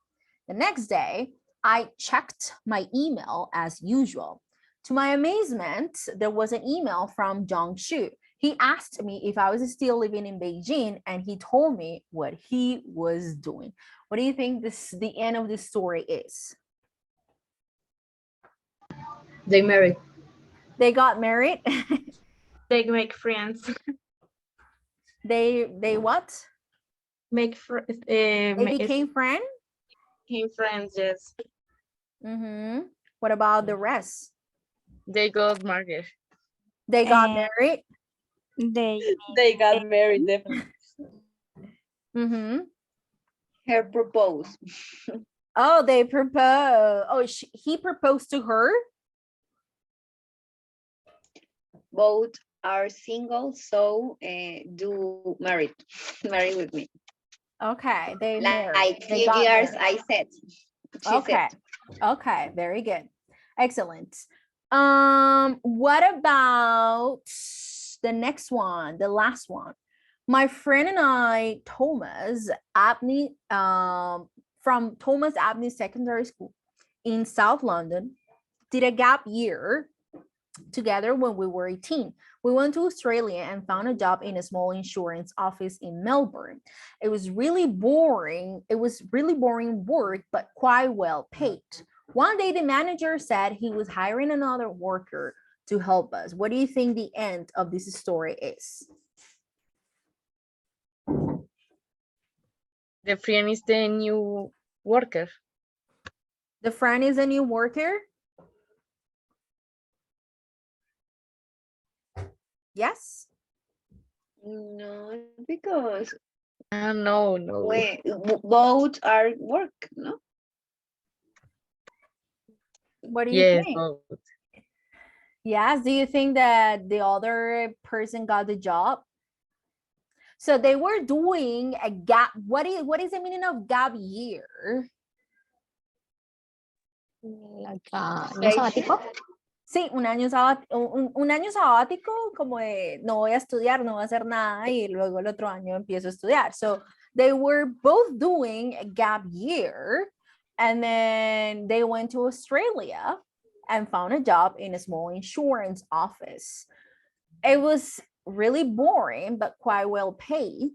The next day, I checked my email as usual. To my amazement, there was an email from Jung Shu. He asked me if I was still living in Beijing, and he told me what he was doing. What do you think the end of this story is? They married. They got married. They make friends. They what? Make They became friends. Became friends. Yes. Mm-hmm. What about the rest? They got married. They got married. They got married, definitely. Mm-hmm. Her proposed. Oh, they proposed. Oh, he proposed to her. Both are single, so do marry with me. Okay, they Like married. They 3 got years, married. I said. Okay. Okay, very good. Excellent. What about the next one, the last one? My friend and I, Thomas Abney, from Thomas Abney Secondary School in South London, did a gap year together when we were 18. We went to Australia and found a job in a small insurance office in Melbourne. It was really boring. It was really boring work, but quite well paid. One day the manager said he was hiring another worker to help us. What do you think the end of this story is? The friend is the new worker. The friend is a new worker? Yes? No, because No. both are work, no? What do you Yes, think? both. Yes, do you think that the other person got the job? So they were doing a gap. What is the meaning of gap year? ¿Año sabático? Sí, un año sabático, un año sabático como de no voy a estudiar, no voy a hacer nada y luego el otro año empiezo a estudiar. So they were both doing a gap year, and then they went to Australia and found a job in a small insurance office. It was really boring, but quite well paid.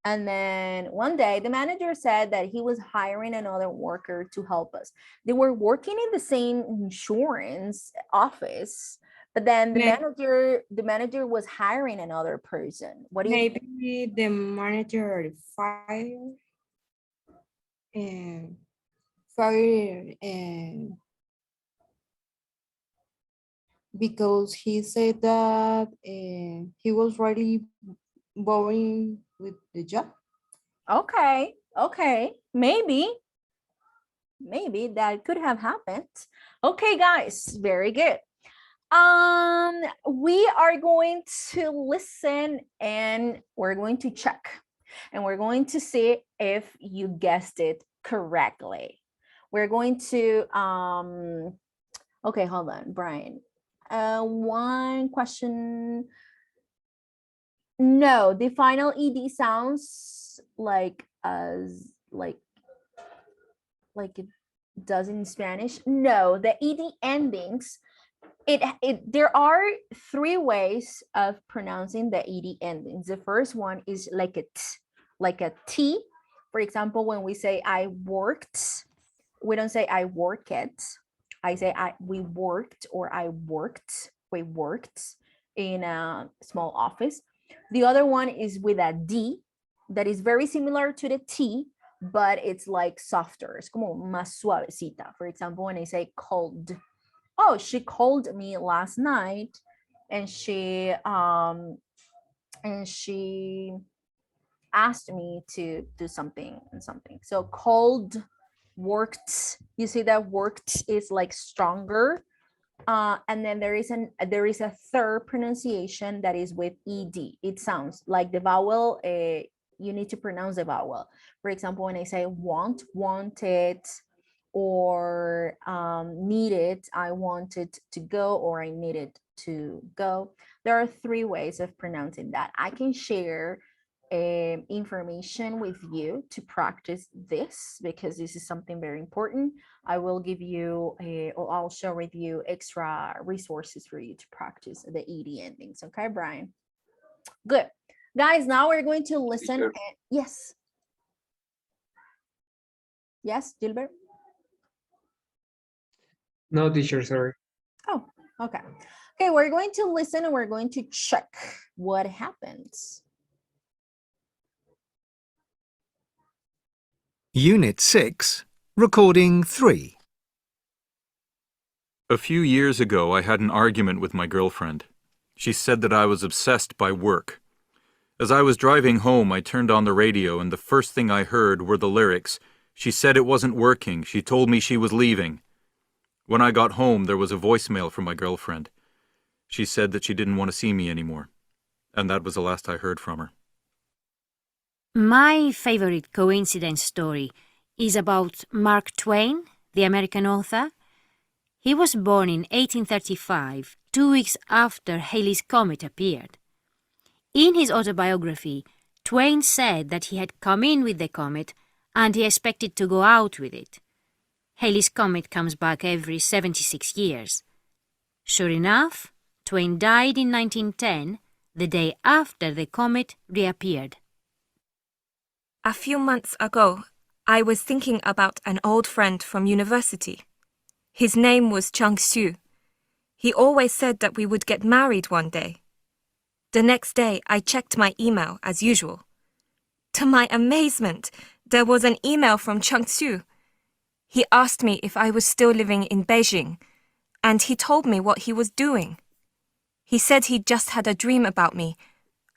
And then one day the manager said that he was hiring another worker to help us. They were working in the same insurance office, But then May- the manager was hiring another person. What do you think? Maybe the manager fired and because he said that he was really boring with the job. Okay, maybe that could have happened. Okay, guys, very good. We are going to listen and we're going to check and we're going to see if you guessed it correctly. We're going to okay, hold on, Brian. One question. No, the final ed sounds like it does in Spanish. No, the ed endings, there are three ways of pronouncing the ed endings. The first one is like a t. For example, when we say I worked, we don't say I work it. I say we worked, or we worked in a small office. The other one is with a D that is very similar to the T, but it's like softer. Es como más suavecita. For example, when I say called, oh, she called me last night and she asked me to do something and something. So called, worked, you see that worked is like stronger. And then there is a third pronunciation that is with ed. It sounds like the vowel. You need to pronounce the vowel. For example, when I say want, wanted, or needed, I wanted to go, or I needed to go. There are three ways of pronouncing that. I can share information with you to practice this, because this is something very important. I will give you or I'll share with you extra resources for you to practice the ed endings. Okay, Brian? Good. Guys, now we're going to listen. Yes, Gilbert? No, teacher, sorry. Oh, okay. Okay, we're going to listen and we're going to check what happens. Unit 6, Recording 3. A few years ago, I had an argument with my girlfriend. She said that I was obsessed by work. As I was driving home, I turned on the radio, and the first thing I heard were the lyrics. She said it wasn't working. She told me she was leaving. When I got home, there was a voicemail from my girlfriend. She said that she didn't want to see me anymore, and that was the last I heard from her. My favorite coincidence story is about Mark Twain, the American author. He was born in 1835, 2 weeks after Halley's Comet appeared. In his autobiography, Twain said that he had come in with the comet and he expected to go out with it. Halley's Comet comes back every 76 years. Sure enough, Twain died in 1910, the day after the comet reappeared. A few months ago, I was thinking about an old friend from university. His name was Chang-Su. He always said that we would get married one day. The next day, I checked my email as usual. To my amazement, there was an email from Chang-Su. He asked me if I was still living in Beijing, and he told me what he was doing. He said he'd just had a dream about me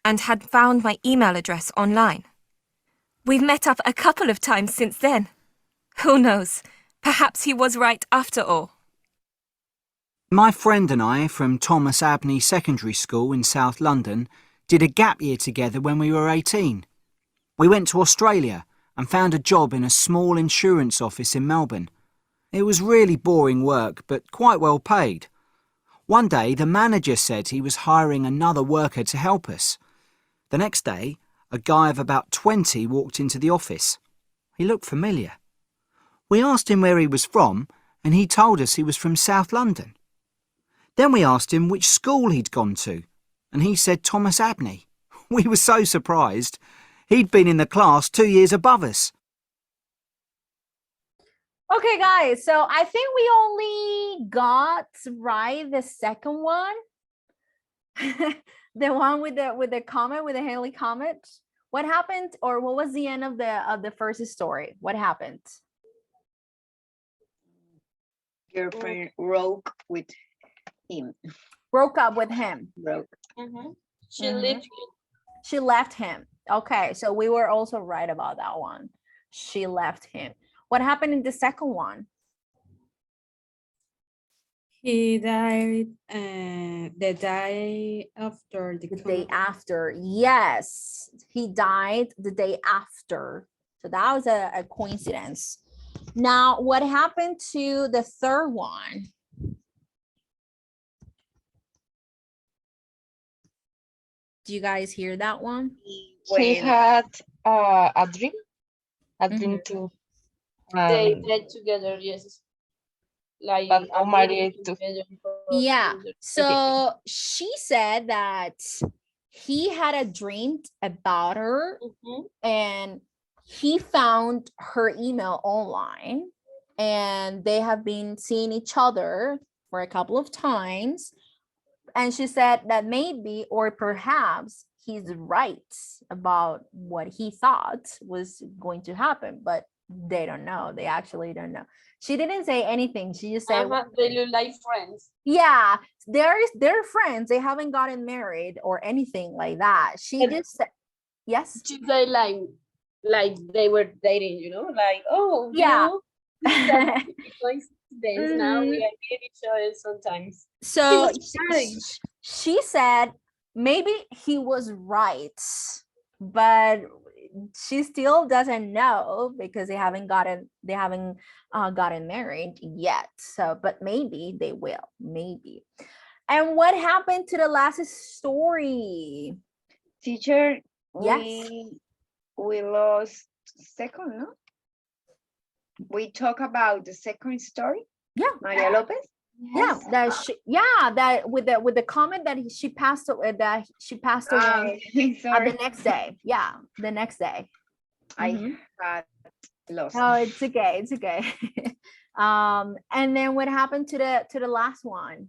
and had found my email address online. We've met up a couple of times since then. Who knows? Perhaps he was right after all. My friend and I from Thomas Abney Secondary School in South London did a gap year together when we were 18. We went to Australia and found a job in a small insurance office in Melbourne. It was really boring work, but quite well paid. One day, the manager said he was hiring another worker to help us. The next day, a guy of about 20 walked into the office. He looked familiar. We asked him where he was from, and he told us he was from South London. Then we asked him which school he'd gone to, and he said Thomas Abney. We were so surprised. He'd been in the class 2 years above us. Okay, guys, so I think we only got right the second one. The one with the comet, with the Halley comet. What happened, or what was the end of the first story? What happened? Girlfriend broke with him. Broke up with him. Broke. She left. She left him. Okay, so we were also right about that one. She left him. What happened in the second one? He died the day after the day after. Yes, he died the day after. So that was a coincidence. Now, what happened to the third one? Do you guys hear that one? He had a dream too. They died together, yes. Like But not married to. Yeah, so she said that he had a dream about her and he found her email online and they have been seeing each other for a couple of times. And she said that maybe or perhaps he's right about what he thought was going to happen, but they don't know. They actually don't know. She didn't say anything. She just said, they look like friends. yeah, they're friends. They haven't gotten married or anything like that. She just said, yes. She said like they were dating, you know, like, oh, yeah. Coincidence. Now we are meeting each other sometimes. So she said maybe he was right, but she still doesn't know because they haven't gotten married yet. So, but maybe they will, maybe. And what happened to the last story? Teacher, yes, we lost second, no? We talk about the second story. Yeah, Maria Lopez. Yeah, that with the comment that she passed away, that she passed away the next day. Yeah, the next day. I had lost. Oh, it's okay, it's okay. And then what happened to the last one?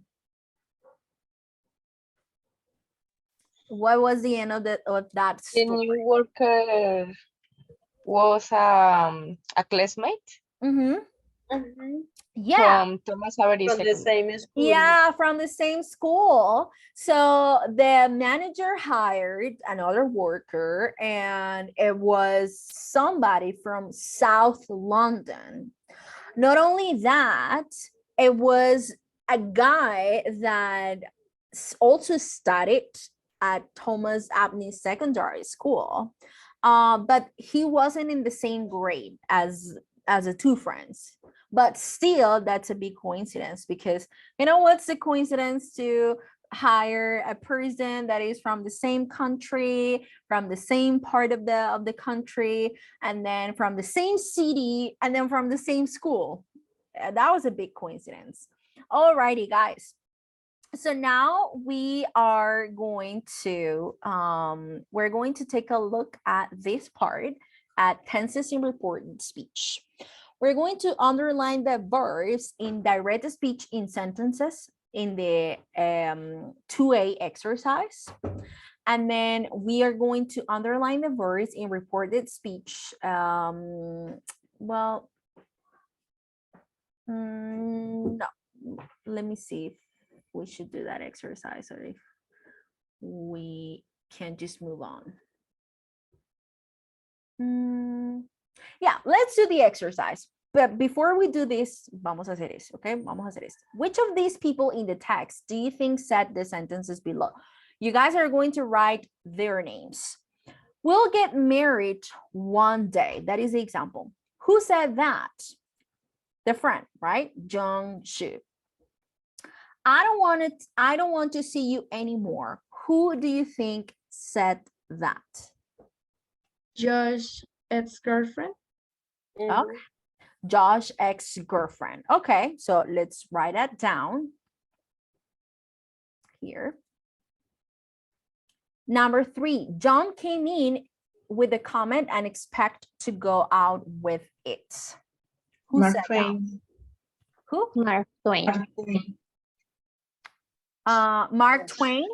What was the end of that story? The new worker was a classmate. Yeah, from Thomas Avery from the same school. Yeah, from the same school. So the manager hired another worker and it was somebody from South London. Not only that, it was a guy that also studied at Thomas Abney Secondary School, but he wasn't in the same grade as the two friends. But still, that's a big coincidence because you know what's the coincidence to hire a person that is from the same country, from the same part of the country, and then from the same city, and then from the same school. That was a big coincidence. Alrighty, guys. So now we are going to take a look at this part at tenses in reported speech. We're going to underline the verbs in direct speech in sentences in the 2A exercise. And then we are going to underline the verbs in reported speech. No, let me see if we should do that exercise or if we can just move on. Yeah, let's do the exercise. But before we do this, vamos a hacer esto, okay? Vamos a hacer esto. Which of these people in the text do you think said the sentences below? You guys are going to write their names. We'll get married one day. That is the example. Who said that? The friend, right? Jung-soo. I don't want to see you anymore. Who do you think said that? Josh, ex-girlfriend. Okay. Josh, ex-girlfriend. Okay, so let's write that down here. Number 3, John came in with a comment and expect to go out with it. Who Mark said Twain. that? Who? Mark Twain. Mark Twain.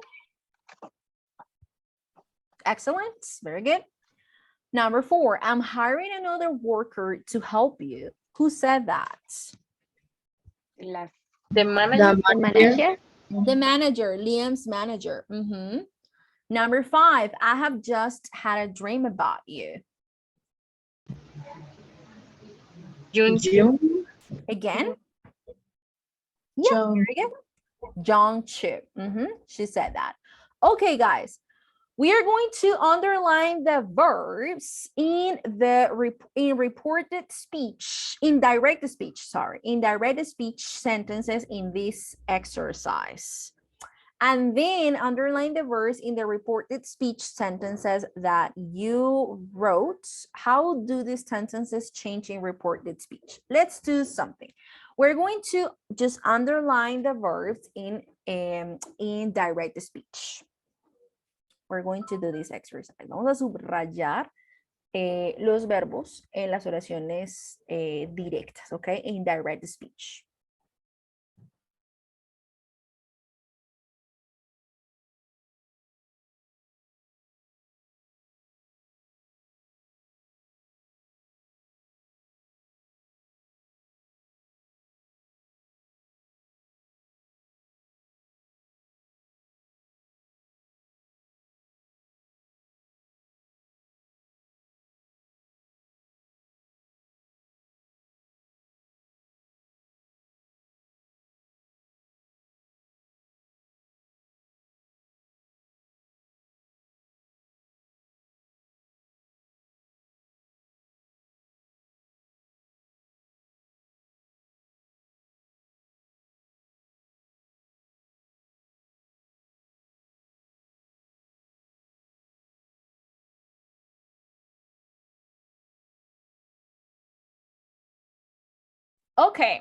Excellent. Very good. Number 4, I'm hiring another worker to help you. Who said that? The manager. The manager. The manager, Liam's manager. Number 5, I have just had a dream about you. June. Again? Yeah, very good. John Chu. She said that. Okay, guys. We are going to underline the verbs in reported speech, in direct speech sentences in this exercise. And then underline the verbs in the reported speech sentences that you wrote. How do these sentences change in reported speech? Let's do something. We're going to just underline the verbs in direct speech. We're going to do this exercise. Vamos a subrayar los verbos en las oraciones directas, ¿ok? In direct speech. Okay.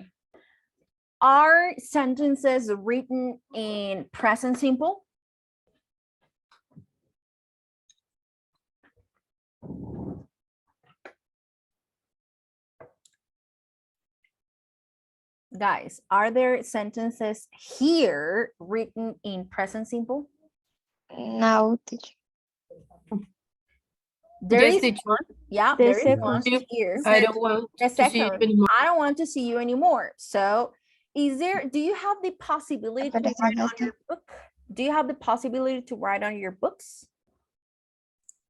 Are sentences written in present simple? Guys, are there sentences here written in present simple? No, teacher. There Yes, is, teacher. yeah, The there is second. one here. I don't want The to see you second, anymore. I don't want to see you anymore. So do you have the possibility to write on your book? Do you have the possibility to write on your books?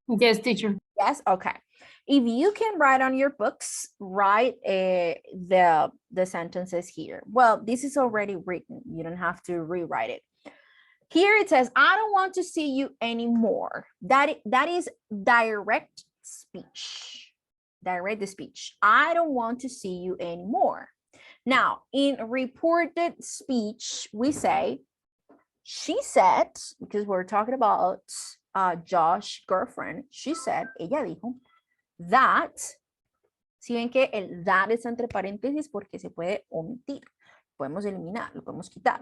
Yes, teacher. Yes, okay. If you can write on your books, write the sentences here. Well, this is already written. You don't have to rewrite it. Here it says, I don't want to see you anymore. That is direct speech. Direct speech. I don't want to see you anymore. Now, in reported speech, we say, she said, because we're talking about Josh's girlfriend, she said, ella dijo, that, si ven que el that es entre paréntesis porque se puede omitir, podemos eliminar, lo podemos quitar.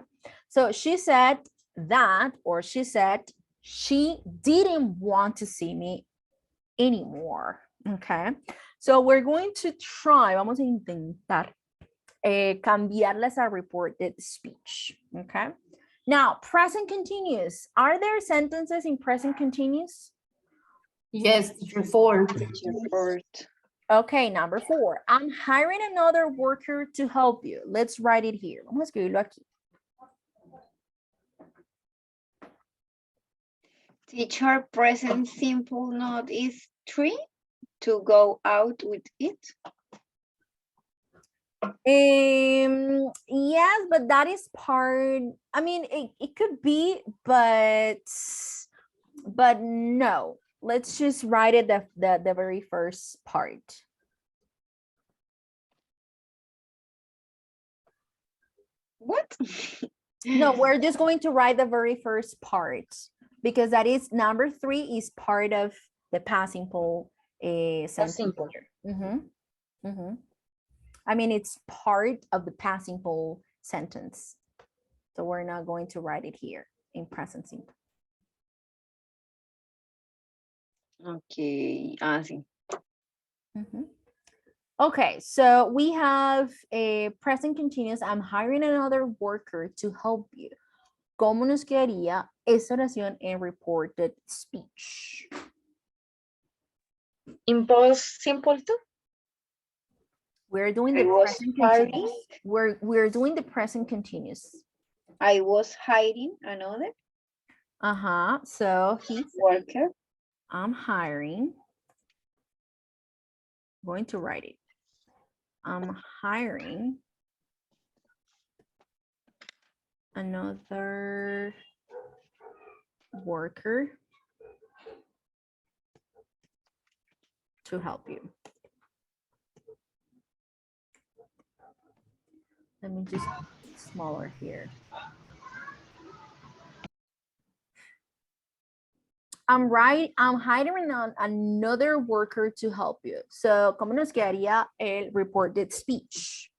So she said that, or she said she didn't want to see me anymore. Okay, so we're going to try, vamos a intentar cambiarlas a reported speech. Okay, now present continuous. Are there sentences in present continuous? Yes, teacher. 4. Okay, number 4. I'm hiring another worker to help you. Let's write it here. Vamos a escribirlo aquí. Teacher, present simple note is 3, to go out with it. Yes, but that is part, I mean, it could be, but no. Let's just write it the very first part. What? No, we're just going to write the very first part because that is number 3 is part of the past simple sentence. I mean, it's part of the past simple sentence. So we're not going to write it here in present simple. Okay, sí. Okay, so we have a present continuous. I'm hiring another worker to help you. ¿Cómo nos quedaría esa oración en reported speech? In past simple too? We're doing I the was present hiring. continuous. We're doing the present continuous. I was hiring another So he's worker. I'm hiring. I'm going to write it. I'm hiring another worker to help you. Let me just make it smaller here. I'm hiring on another worker to help you. So, ¿cómo nos quedaría el reported speech?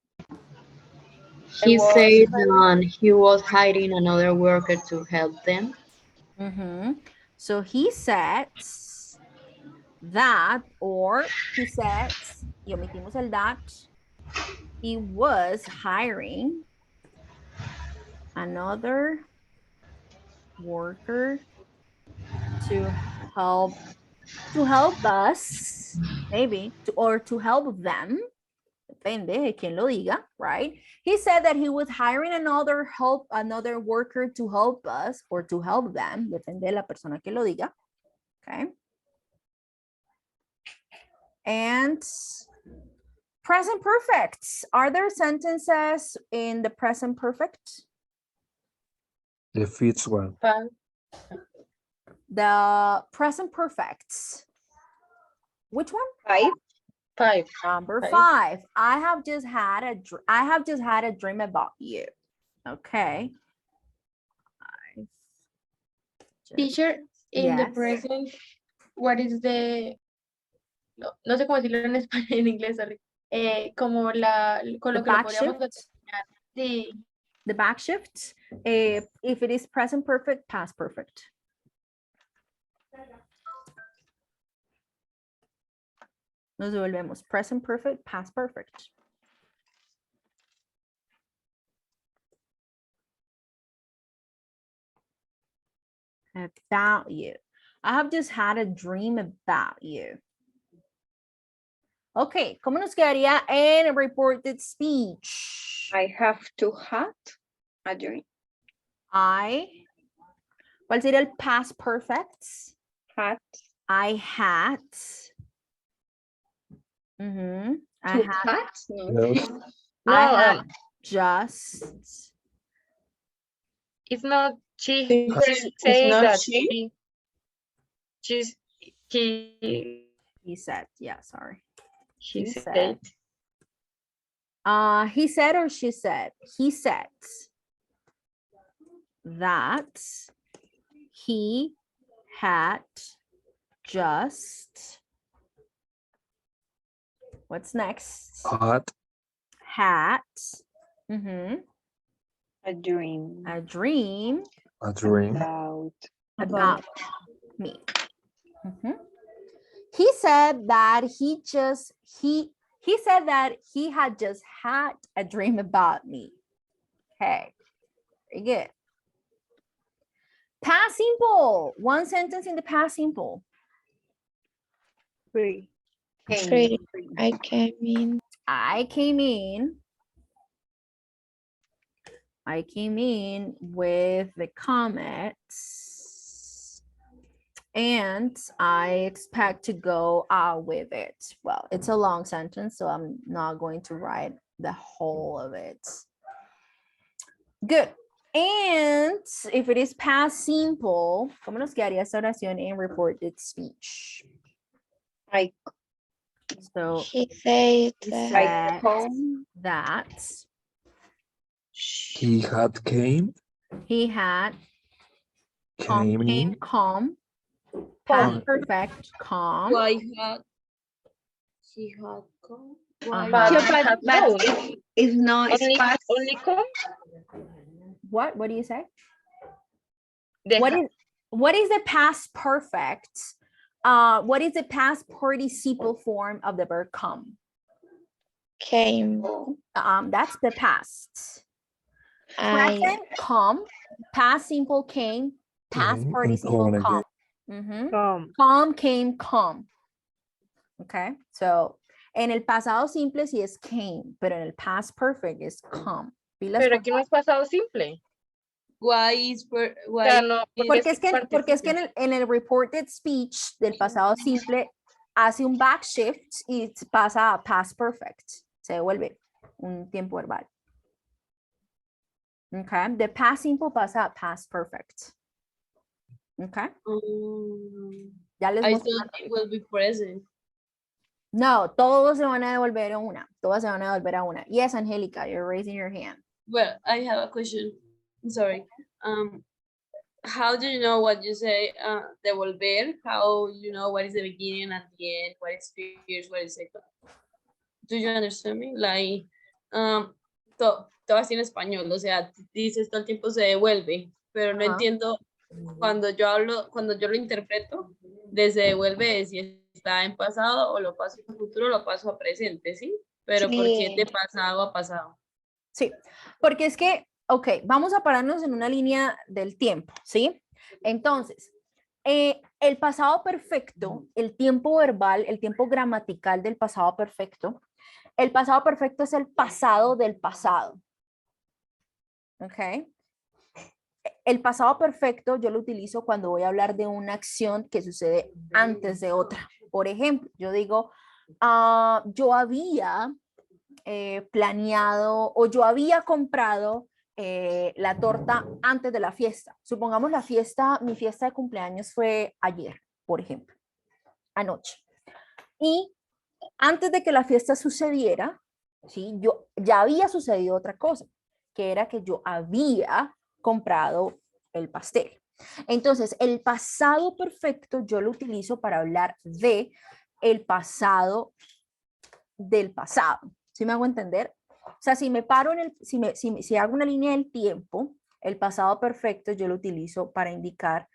He said that he was hiring another worker to help them. So he says that, or he says, y omitimos el that, he was hiring another worker to help us, maybe, or to help them. Depende de quien lo diga, right? He said that he was hiring another worker to help us or to help them. Depende de la persona que lo diga. Okay. And present perfect. Are there sentences in the present perfect? The fifth one. The present perfect. Which one? Five. Number 5. I have just had a dream about you. Okay. Teacher, in the Yes. present, what is the, no sé cómo decirlo en español, en inglés, sorry. Como con lo The que lo back podríamos shift? determinar. Sí. The back shift. If it is present perfect, past perfect. Nos devolvemos. Present perfect, past perfect. About you. I have just had a dream about you. Okay, ¿cómo nos quedaría en reported speech? I have to had a dream. ¿Cuál sería el past perfect? Had. I had. I had. No, I had just. it's not she. It's Say not that she. He said, yeah, sorry. He He said. He said or she said? He said that he had just. What's next? Had. A dream. A dream. About me. He said that he said that he had just had a dream about me. Okay, very good. Past simple. One sentence in the past simple. Three. I came in. I came in with the comments and I expect to go out with it. Well, it's a long sentence, so I'm not going to write the whole of it. Good. And if it is past simple, ¿cómo nos quedaría esta oración en reported speech? So He said that He had came. He had Came in. calm, past perfect, calm. Why had he had come? but it's not Only past. come. What do you say? What is the past perfect? What is the past participle form of the verb come? Came. That's the past. I Present, come. Past simple, came. Past And participle, come again. come. Come. Come, came, come. Okay, so en el pasado simple sí es came, pero en el past perfect es come. Pilas Pero con- aquí no es pasado simple. Why is per, O why sea, no, Porque es que participle. en el reported speech del pasado simple hace un back shift y pasa a past perfect. Se devuelve un tiempo verbal. Okay, the past simple pasa a past perfect. Okay, ya les I mostré. thought it will be present. No, todos se van a devolver a una. Todas se van a devolver a una. Yes, Angelica, you're raising your hand. Well, I have a question. I'm sorry. How do you know what you say? Devolver. How you know what is the beginning and the end? What is first? What is second? Do you understand me? Like, todo así en español. O sea, dices todo el tiempo se devuelve, pero no Ajá. entiendo cuando yo hablo, cuando yo lo interpreto, desde devuelve de si está en pasado o lo paso a futuro, lo paso a presente, ¿sí? Pero ¿por qué Sí. de pasado a pasado? Sí, porque es que, ok, vamos a pararnos en una línea del tiempo, ¿sí? Entonces, el pasado perfecto, el tiempo verbal, el tiempo gramatical del pasado perfecto, el pasado perfecto es el pasado del pasado. ¿Ok? El pasado perfecto yo lo utilizo cuando voy a hablar de una acción que sucede antes de otra. Por ejemplo, yo digo, yo había planeado o yo había comprado la torta antes de la fiesta. Supongamos mi fiesta de cumpleaños fue ayer, por ejemplo, anoche. Y antes de que la fiesta sucediera, ¿sí? Yo ya había sucedido otra cosa, que era que yo había comprado el pastel. Entonces, el pasado perfecto yo lo utilizo para hablar de el pasado del pasado. ¿Sí me hago entender? O sea, si me paro en el, si hago una línea del tiempo, el pasado perfecto yo lo utilizo para indicar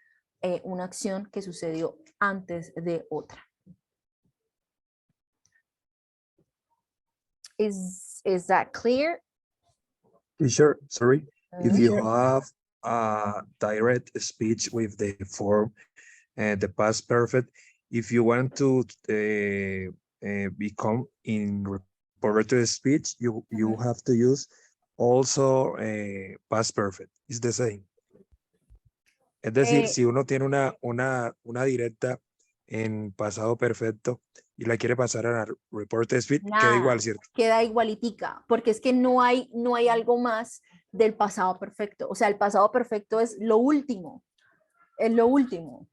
una acción que sucedió antes de otra. Is that clear? Teacher, sorry. If you Sure. have a direct speech with the form and the past perfect, if you want to become in reported speech, you have to use also past perfect. It's the same. Es decir, si uno tiene una directa en pasado perfecto y la quiere pasar a reported speech, queda igual, ¿cierto? Queda igualitica, porque es que no hay algo más del pasado perfecto. O sea, el pasado perfecto es lo último. Es lo último.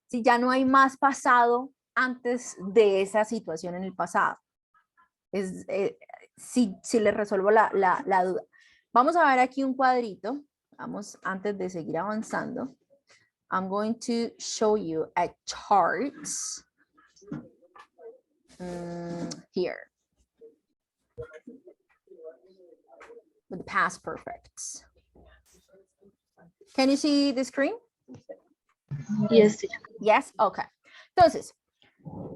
Si ya no hay más pasado antes de esa situación en el pasado. Si le resuelvo la duda. Vamos a ver aquí un cuadrito. Vamos, antes de seguir avanzando. I'm going to show you a chart here. With the past perfects. Can you see the screen? Yes. Yes, okay. Entonces,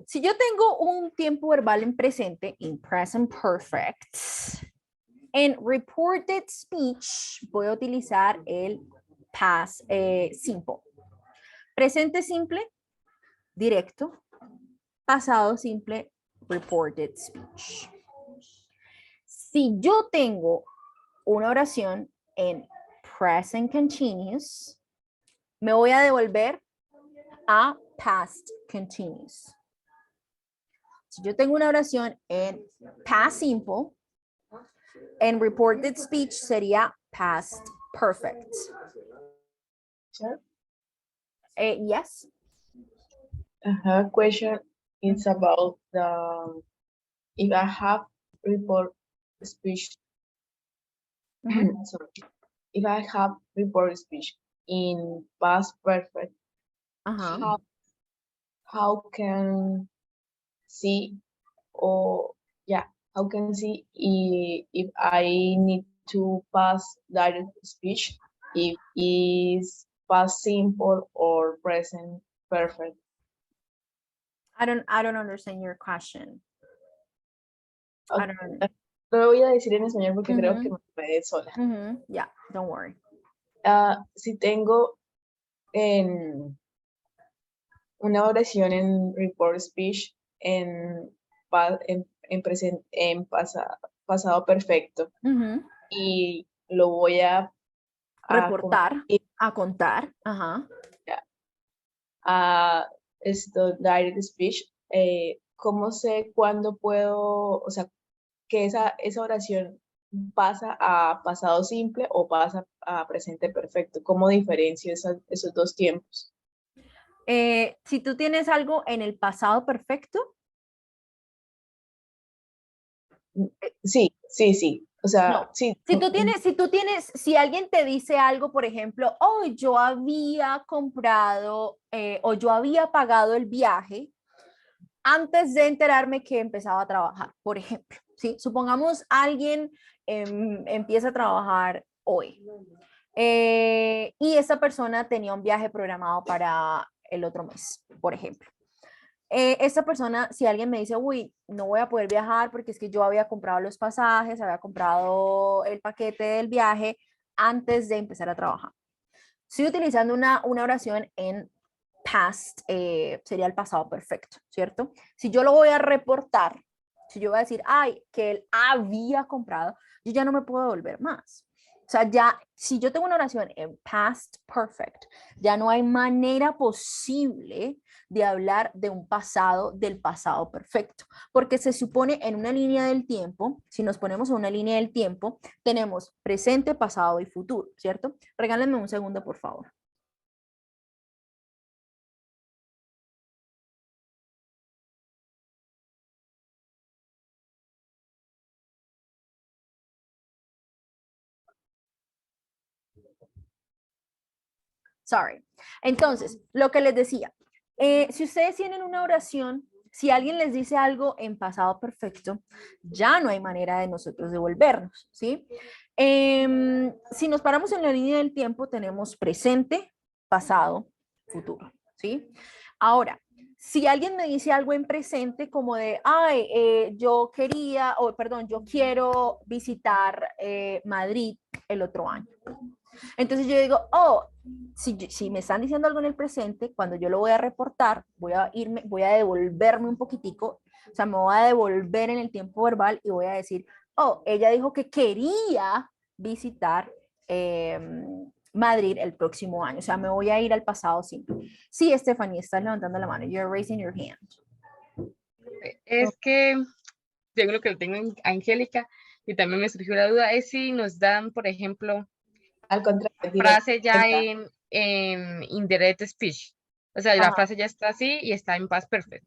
si yo tengo un tiempo verbal en presente, in present perfect, en reported speech voy a utilizar el past simple. Presente simple, directo. Pasado simple, reported speech. Si yo tengo una oración en present continuous, me voy a devolver a past continuous. Si yo tengo una oración en past simple, en reported speech sería past perfect. Sure. Yes. I have a question. It's about the if I have report speech. Sorry. If I have report speech in past perfect, how can see or how can see if I need to pass direct speech if is past simple or present perfect? I don't understand your question. Ok, I don't know. lo voy a decir en español porque creo que Ujú, me puede sola. yeah, don't worry. Si tengo en una oración en report speech en, pasado perfecto Ujú. y lo voy a Reportar, convertir a contar, ajá. a esto, direct speech, ¿cómo sé cuándo puedo, o sea, que esa oración pasa a pasado simple o pasa a presente perfecto? ¿Cómo diferencio esos dos tiempos? Si tú tienes algo en el pasado perfecto, Sí, sí, sí. O sea, no. sí. Si alguien te dice algo, por ejemplo, oh, yo había comprado o yo había pagado el viaje antes de enterarme que empezaba a trabajar, por ejemplo, ¿sí? Supongamos alguien empieza a trabajar hoy y esa persona tenía un viaje programado para el otro mes, por ejemplo. Esta persona, si alguien me dice, uy, no voy a poder viajar porque es que yo había comprado los pasajes, había comprado el paquete del viaje antes de empezar a trabajar. Estoy utilizando una oración en past, sería el pasado perfecto, ¿cierto? Si yo lo voy a reportar, si yo voy a decir, ay, que él había comprado, yo ya no me puedo devolver más. O sea, ya, si yo tengo una oración en past perfect, ya no hay manera posible de hablar de un pasado, del pasado perfecto, porque se supone en una línea del tiempo, si nos ponemos en una línea del tiempo, tenemos presente, pasado y futuro, ¿cierto? Regálenme un segundo, por favor. Sorry. Entonces, lo que les decía, si ustedes tienen una oración, si alguien les dice algo en pasado perfecto, ya no hay manera de nosotros devolvernos, ¿sí? Si nos paramos en la línea del tiempo, tenemos presente, pasado, futuro, ¿sí? Ahora, si alguien me dice algo en presente como de, ay, yo quería, o perdón, yo quiero visitar Madrid el otro año. Entonces yo digo, oh, si me están diciendo algo en el presente, cuando yo lo voy a reportar, voy a devolverme un poquitico, o sea, me voy a devolver en el tiempo verbal y voy a decir, oh, ella dijo que quería visitar Madrid el próximo año, o sea, me voy a ir al pasado simple. Sí, Stephanie, estás levantando la mano, you're raising your hand. Es que yo creo que lo tengo en Angélica y también me surgió la duda, es si nos dan, por ejemplo, al contrario, frase ya en indirect speech. O sea, la Ajá. frase ya está así y está en past perfect.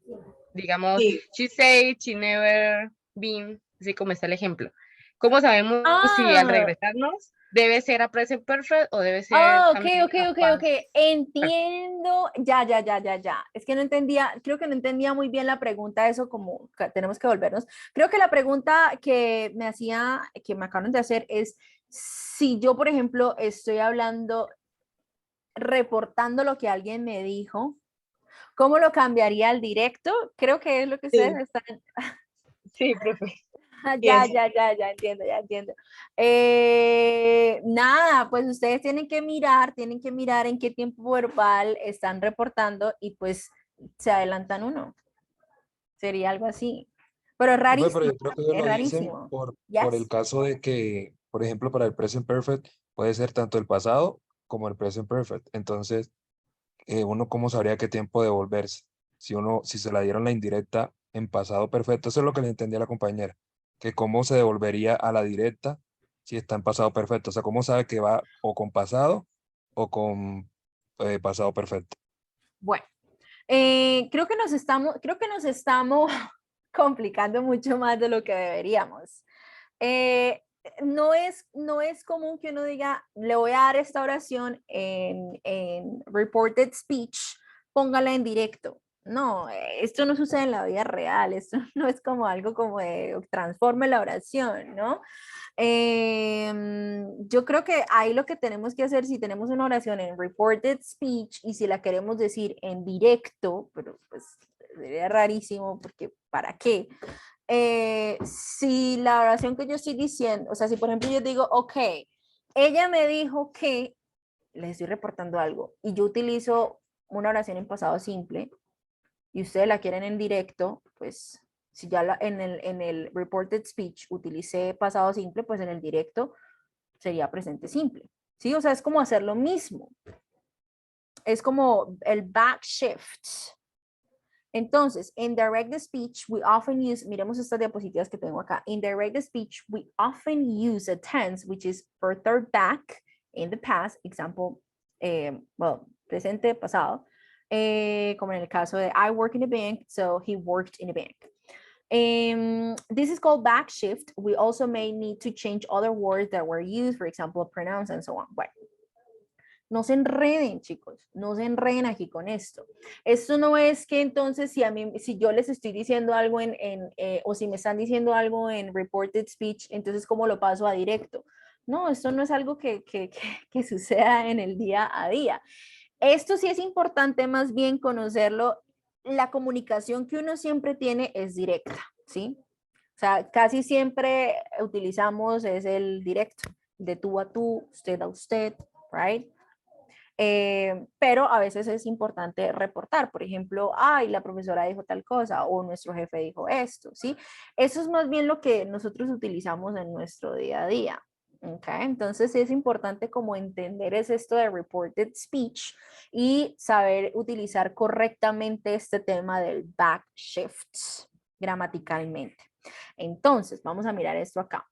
Digamos, Sí. she said, she never been, así como está el ejemplo. ¿Cómo sabemos si al regresarnos debe ser a present perfect o debe ser Oh, también a ok. past? Entiendo. Ya. Es que no entendía, creo que no entendía muy bien la pregunta, eso como que tenemos que volvernos. Creo que la pregunta que me hacía, que me acaban de hacer es si yo, por ejemplo, estoy hablando, reportando lo que alguien me dijo, ¿cómo lo cambiaría al directo? Creo que es lo que ustedes están... Sí, profe. Ya entiendo. Nada, pues ustedes tienen que mirar en qué tiempo verbal están reportando y pues se adelantan uno. Sería algo así. Pero es Profe, pero rarísimo, yo creo que ellos es lo dicen rarísimo. por el Yes. caso de que, por ejemplo, para el present perfect puede ser tanto el pasado como el present perfect. Entonces, uno cómo sabría qué tiempo devolverse. Si se la dieron la indirecta en pasado perfecto, eso es lo que le entendía a la compañera, que cómo se devolvería a la directa si está en pasado perfecto. O sea, cómo sabe que va o con pasado o con pasado perfecto. Bueno, creo que nos estamos complicando mucho más de lo que deberíamos. No es común que uno diga, le voy a dar esta oración en reported speech, póngala en directo. No, esto no sucede en la vida real, esto no es como algo como de transforme la oración, ¿no? Yo creo que ahí lo que tenemos que hacer, si tenemos una oración en reported speech y si la queremos decir en directo, pero pues sería rarísimo porque ¿para qué? si la oración que yo estoy diciendo, o sea, si por ejemplo yo digo, ok, ella me dijo que, les estoy reportando algo, y yo utilizo una oración en pasado simple, y ustedes la quieren en directo, pues si ya en el reported speech utilicé pasado simple, pues en el directo sería presente simple. ¿Sí? O sea, es como hacer lo mismo. Es como el back shift. Entonces, in direct speech, we often use, miremos estas diapositivas que tengo acá. In direct speech, we often use a tense, which is further back in the past, example, well, presente, pasado, como en el caso de I work in a bank, so he worked in a bank. This is called back shift. We also may need to change other words that were used, for example, pronouns and so on. Bueno, no se enreden, chicos, no se enreden aquí con esto. Esto no es que entonces si yo les estoy diciendo algo o si me están diciendo algo en reported speech, entonces ¿cómo lo paso a directo? No, esto no es algo que suceda en el día a día. Esto sí es importante más bien conocerlo. La comunicación que uno siempre tiene es directa, ¿sí? O sea, casi siempre utilizamos es el directo, de tú a tú, usted a usted, right? Pero a veces es importante reportar, por ejemplo, ay, la profesora dijo tal cosa o nuestro jefe dijo esto, ¿sí? Eso es más bien lo que nosotros utilizamos en nuestro día a día. Okay, entonces es importante como entender es esto de reported speech y saber utilizar correctamente este tema del back shift gramaticalmente. Entonces, vamos a mirar esto acá.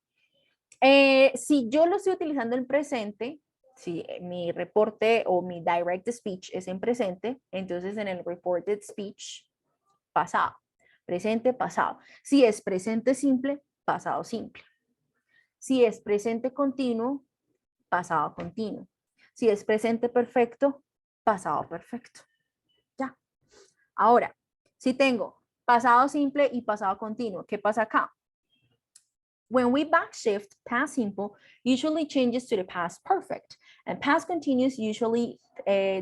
Si yo lo estoy utilizando en presente, si mi reporte o mi direct speech es en presente, entonces en el reported speech, pasado. Presente, pasado. Si es presente simple, pasado simple. Si es presente continuo, pasado continuo. Si es presente perfecto, pasado perfecto. Ya. Ahora, si tengo pasado simple y pasado continuo, ¿qué pasa acá? When we backshift, past simple usually changes to the past perfect, and past continuous usually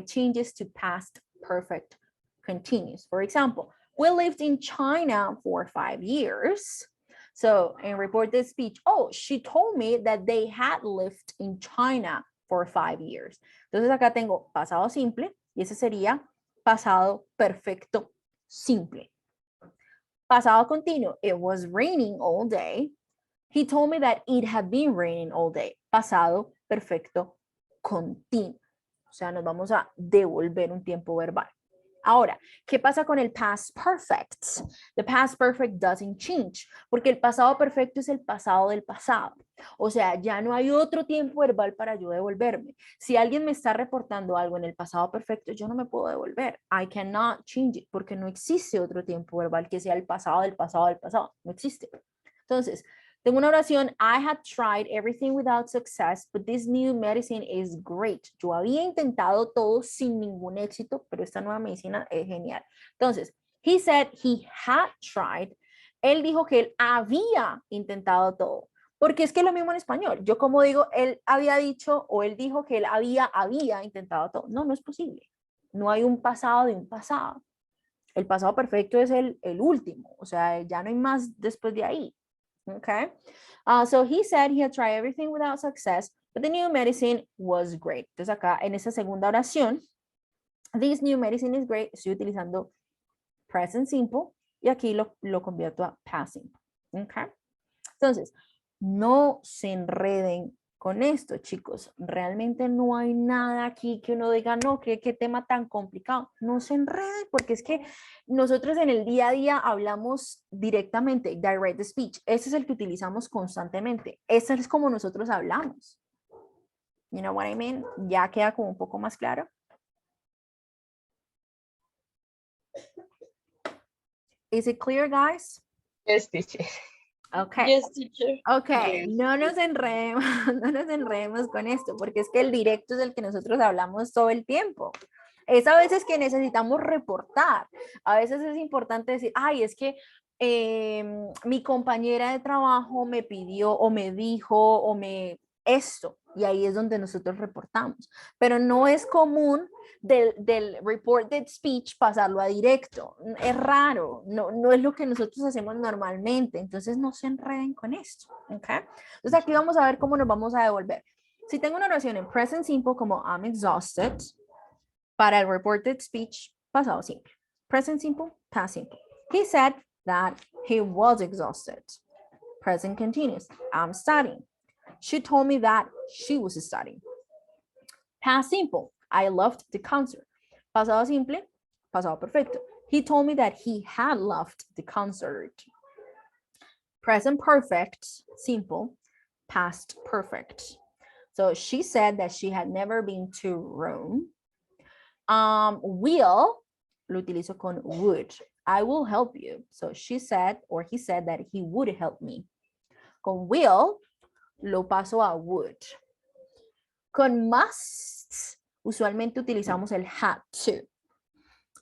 changes to past perfect continuous. For example, we lived in China for 5 years. So in reported speech, oh, she told me that they had lived in China for 5 years. Entonces acá tengo pasado simple y ese sería pasado perfecto simple. Pasado continuo, it was raining all day. He told me that it had been raining all day. Pasado perfecto continuo. O sea, nos vamos a devolver un tiempo verbal. Ahora, ¿qué pasa con el past perfect? The past perfect doesn't change, porque el pasado perfecto es el pasado del pasado. O sea, ya no hay otro tiempo verbal para yo devolverme. Si alguien me está reportando algo en el pasado perfecto, yo no me puedo devolver. I cannot change it, porque no existe otro tiempo verbal que sea el pasado del pasado del pasado. No existe. Entonces, tengo una oración, I had tried everything without success, but this new medicine is great. Yo había intentado todo sin ningún éxito, pero esta nueva medicina es genial. Entonces, he said he had tried. Él dijo que él había intentado todo. Porque es que es lo mismo en español. Yo como digo, él había dicho o él dijo que él había intentado todo. No, no es posible. No hay un pasado de un pasado. El pasado perfecto es el último. O sea, ya no hay más después de ahí. Okay, so he said he had tried everything without success, but the new medicine was great. Entonces acá en esa segunda oración, this new medicine is great, estoy utilizando present simple y aquí lo convierto a past simple. Okay, entonces no se enreden con esto, chicos. Realmente no hay nada aquí que uno diga, no, qué tema tan complicado. No se enreden, porque es que nosotros en el día a día hablamos directamente, direct speech. Ese es el que utilizamos constantemente. Ese es como nosotros hablamos. You know what I mean? Ya queda como un poco más claro. Is it clear, guys? Yes, teacher. Okay. Yes, teacher. Okay, Yes. no nos enredemos, no nos enredemos con esto, porque es que el directo es el que nosotros hablamos todo el tiempo. Es a veces que necesitamos reportar. A veces es importante decir, ay, es que mi compañera de trabajo me pidió o me dijo o me esto. Y ahí es donde nosotros reportamos. Pero no es común del reported speech pasarlo a directo. Es raro, no es lo que nosotros hacemos normalmente. Entonces no se enreden con esto. ¿Okay? Entonces aquí vamos a ver cómo nos vamos a devolver. Si tengo una oración en present simple como I'm exhausted, para el reported speech, pasado simple. Present simple, past simple. He said that he was exhausted. Present continuous, I'm studying. She told me that she was studying. Past simple, I loved the concert. Pasado simple, pasado perfecto. He told me that he had loved the concert. Present perfect, simple, past perfect. So she said that she had never been to Rome. Will, lo utilizo con would. I will help you. So she said, or he said that he would help me. Con will, lo paso a would. Con must, usualmente utilizamos el had to.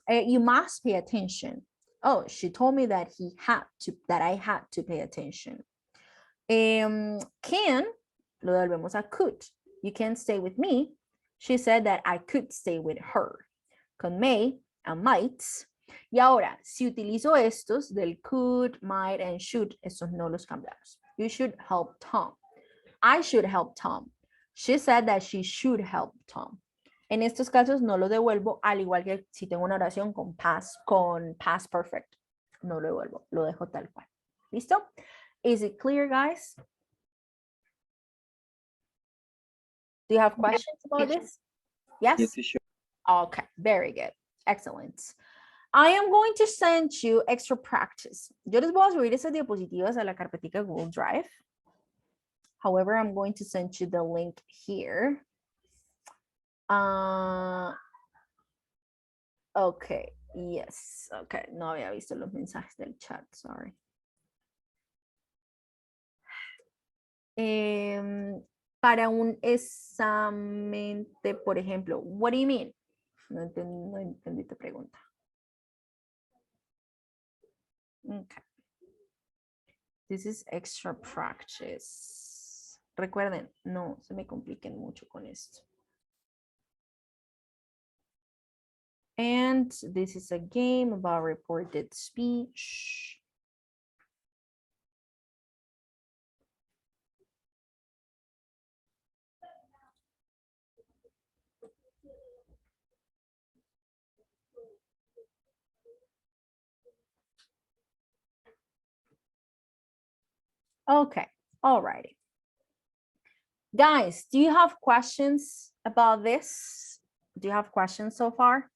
You must pay attention. Oh, she told me that I had to pay attention. Can, lo devolvemos a could. You can stay with me. She said that I could stay with her. Con may and might. Y ahora, si utilizo estos del could, might, and should, estos no los cambiamos. You should help Tom. I should help Tom. She said that she should help Tom. En estos casos no lo devuelvo, al igual que si tengo una oración con past perfect. No lo devuelvo, lo dejo tal cual. ¿Listo? Is it clear, guys? Do you have questions about this? Yes? Yes, teacher. Okay, very good. Excellent. I am going to send you extra practice. Yo les voy a subir esas diapositivas a la carpetica Google Drive. However, I'm going to send you the link here. Okay, yes. Okay, no había visto los mensajes del chat, sorry. Para un examen, por ejemplo, what do you mean? No entendí tu pregunta. Okay. This is extra practice. Recuerden, no se me compliquen mucho con esto. And this is a game about reported speech. Okay, all righty. Guys, do you have questions about this? Do you have questions so far?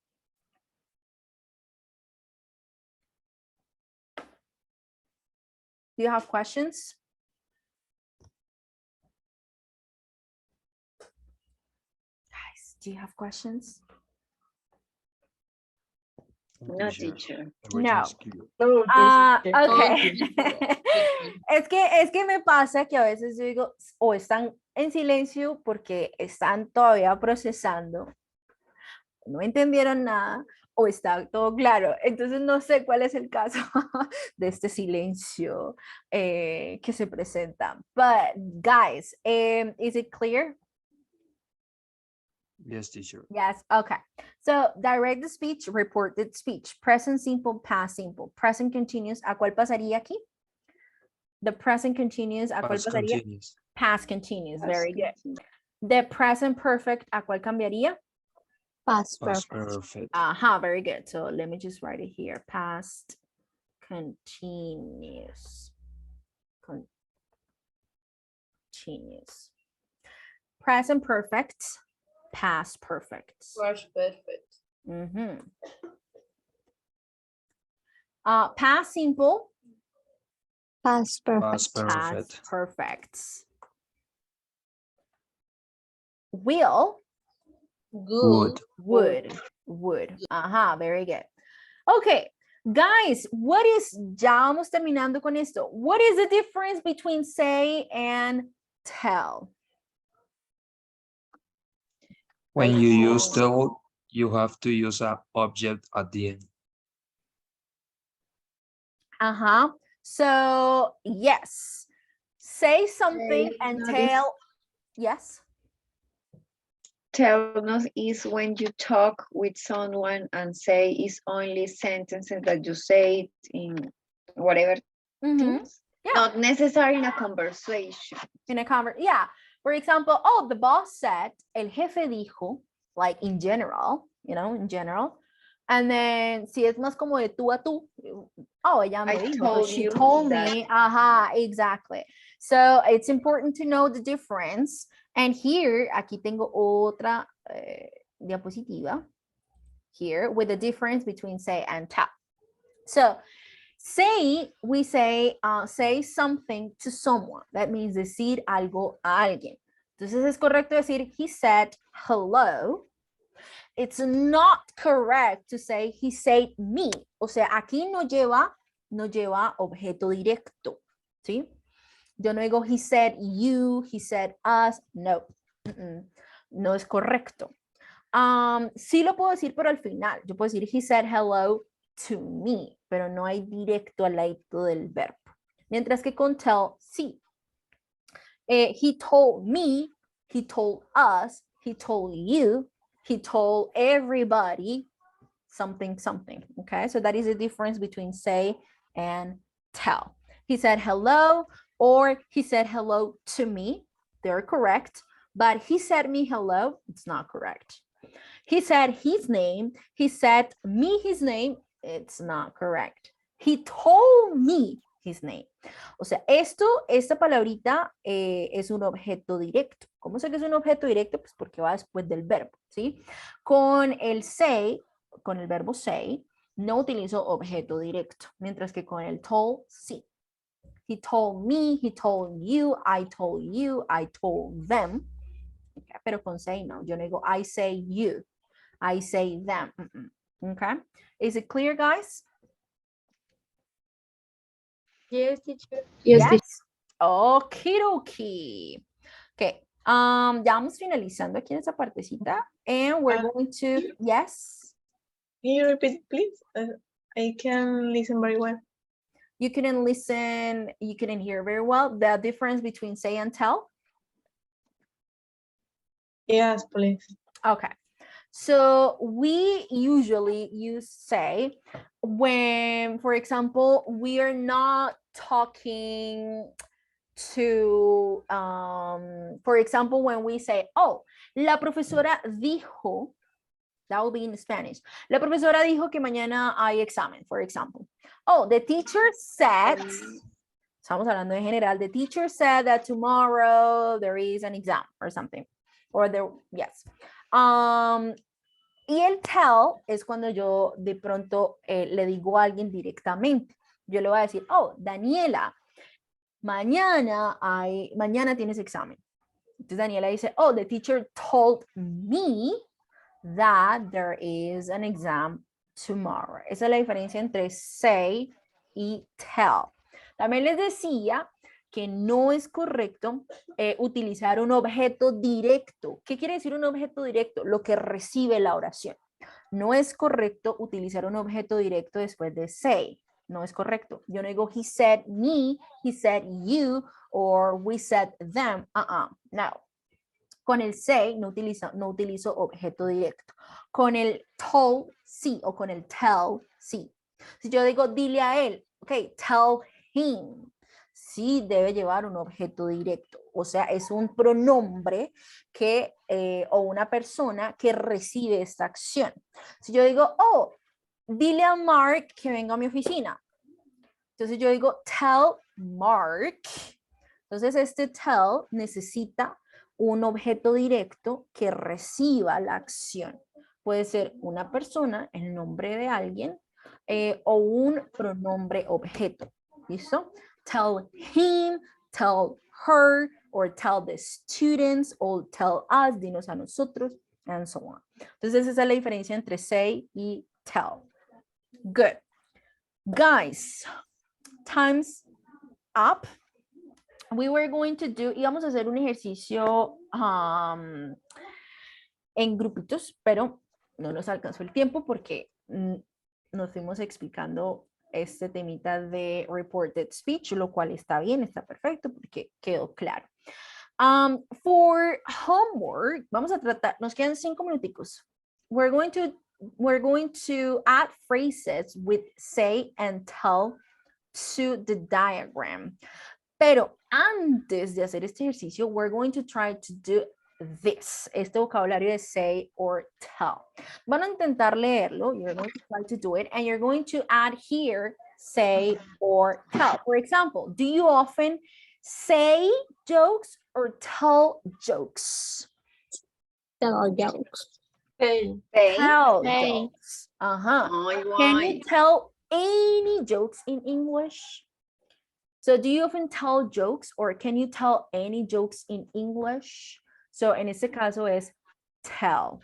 Do you have questions? Guys, do you have questions? No, teacher. No. Okay. Okay. es que me pasa que a veces yo digo, o están en silencio porque están todavía procesando, no entendieron nada, o está todo claro. Entonces no sé cuál es el caso de este silencio que se presenta. But guys, is it clear? Yes, teacher. Yes, okay. So direct speech, reported speech, present simple, past simple, present continuous, ¿a cuál pasaría aquí? The present continuous, ¿a cuál Past pasaría? continuous. Past continuous, very good. The present perfect, ¿a cuál cambiaría? Past Past perfect. perfect. Aha, very good. So let me just write it here. Past continuous. Continuous. Present perfect, past perfect. Past perfect. Past simple. Past perfect. Past perfect. Past perfect. Will. Would. Would. Ajá, very good. Okay, guys, ya vamos terminando con esto. What is the difference between say and tell? When you use tell, you have to use an object at the end. So, yes, say something and tell Yes. Telnos is when you talk with someone and say it's only sentences that you say in whatever things. Yeah. Not necessarily in a conversation. In a yeah. For example, oh, the boss said, el jefe dijo, like in general, you know, in general. And then, si es más como de tú a tú, oh, ella me dijo, so she told me, exactly. So it's important to know the difference. And here, aquí tengo otra diapositiva, here, with the difference between say and tell. So, say, we say something to someone. That means decir algo a alguien. Entonces es correcto decir, he said hello. It's not correct to say he said me. O sea, aquí no lleva objeto directo. ¿Sí? Yo no digo he said you, he said us. No. No es correcto. Sí lo puedo decir, pero al final. Yo puedo decir he said hello to me, pero no hay directo al lado del verbo. Mientras que con tell, sí. He told me, he told us, he told you, he told everybody something, something. Okay, so that is the difference between say and tell. He said hello, or he said hello to me. They're correct. But he said me hello, it's not correct. He said his name, he said me his name, it's not correct. He told me his name. O sea, esta palabrita es un objeto directo. ¿Cómo sé que es un objeto directo? Pues porque va después del verbo, ¿sí? Con el say, con el verbo say, no utilizo objeto directo, mientras que con el told, sí. He told me, he told you, I told them. Okay, pero con say no, yo no digo I say you, I say them. Okay, is it clear, guys? Yes, teacher. Yes. Okidoki. Okay. Ya vamos finalizando aquí en esa partecita. And we're going to, yes. Can you repeat, please? I can listen very well. You couldn't listen, you couldn't hear very well. The difference between say and tell? Yes, please. Okay. So we usually use say when, for example, we are not talking to, for example, when we say, oh, la profesora dijo, that will be in Spanish. La profesora dijo que mañana hay examen, for example. Oh, the teacher said, estamos hablando en general, the teacher said that tomorrow there is an exam or something. Or there, yes. Y el tell es cuando yo de pronto le digo a alguien directamente. Yo le voy a decir, oh, Daniela, mañana tienes examen. Entonces Daniela dice, oh, the teacher told me that there is an exam tomorrow. Esa es la diferencia entre say y tell. También les decía que no es correcto utilizar un objeto directo. ¿Qué quiere decir un objeto directo? Lo que recibe la oración. No es correcto utilizar un objeto directo después de say. No es correcto. Yo no digo he said me, he said you, or we said them. No. Con el say no utilizo objeto directo. Con el told, sí, o con el tell, sí. Si yo digo dile a él, ok, tell him, sí debe llevar un objeto directo. O sea, es un pronombre que, o una persona que recibe esta acción. Si yo digo, oh, dile a Mark que venga a mi oficina. Entonces yo digo, tell Mark. Entonces este tell necesita un objeto directo que reciba la acción. Puede ser una persona, el nombre de alguien, o un pronombre objeto. ¿Listo? Tell him, tell her, or tell the students, or tell us, dinos a nosotros, and so on. Entonces esa es la diferencia entre say y tell. Good. Guys, time's up. We were going to do, íbamos a hacer un ejercicio en grupitos, pero no nos alcanzó el tiempo porque nos fuimos explicando este temita de reported speech, lo cual está bien, está perfecto porque quedó claro. For homework, vamos a tratar, nos quedan 5 minuticos. We're going to add phrases with say and tell to the diagram. Pero antes de hacer este ejercicio, we're going to try to do this, este vocabulario de say or tell. Van a intentar leerlo, you're going to try to do it, and you're going to add here say or tell. For example, do you often say jokes or tell jokes? Tell jokes. Tell Say. jokes. Uh-huh. Ay, Can guay. you tell any jokes in English? So do you often tell jokes or can you tell any jokes in English? So en este caso es tell.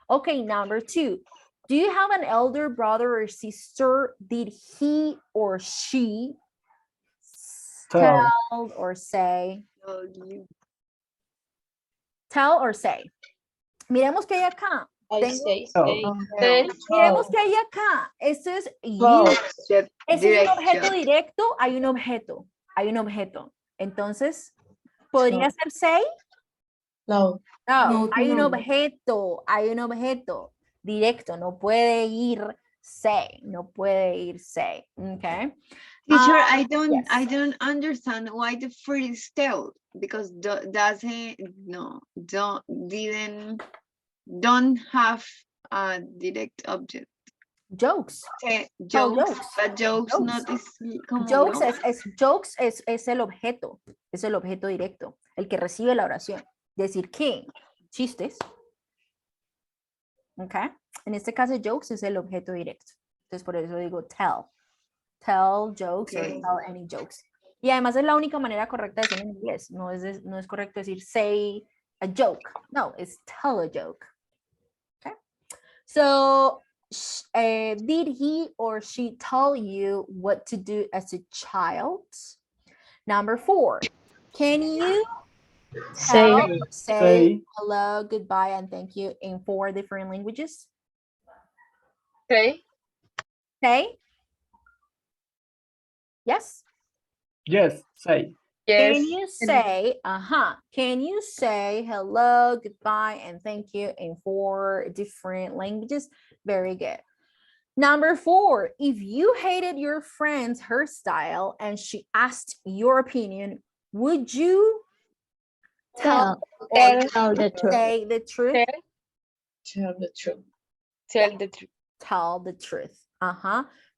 Okay, number 2. Do you have an elder brother or sister? Did he or she tell or say? Tell or say. Miremos que hay acá. Miremos que hay acá. Esto es you. Ese es un objeto directo, hay un objeto. Entonces, ¿podría ser say? No. No, hay un objeto directo, no puede ir say, okay? Teacher, Yes. I don't understand why the phrase tell, because don't have a direct object. Jokes. Jokes, but jokes not is como Jokes es el objeto directo, el que recibe la oración. Decir que, chistes. Okay. En este caso, jokes es el objeto directo. Entonces, por eso digo tell. Tell jokes or tell any jokes. Y además es la única manera correcta de decirlo en inglés. No es correcto decir say a joke. No, es tell a joke. Okay. So, did he or she tell you what to do as a child? Number 4. Can you say hello, goodbye, and thank you in 4 different languages? Say. Yes? Yes, say. Yes. Can you say hello, goodbye, and thank you in 4 different languages? Very good. Number 4, if you hated your friend's hairstyle and she asked your opinion, would you tell the truth? Say the truth? Tell the truth. Tell the truth. Tell the truth.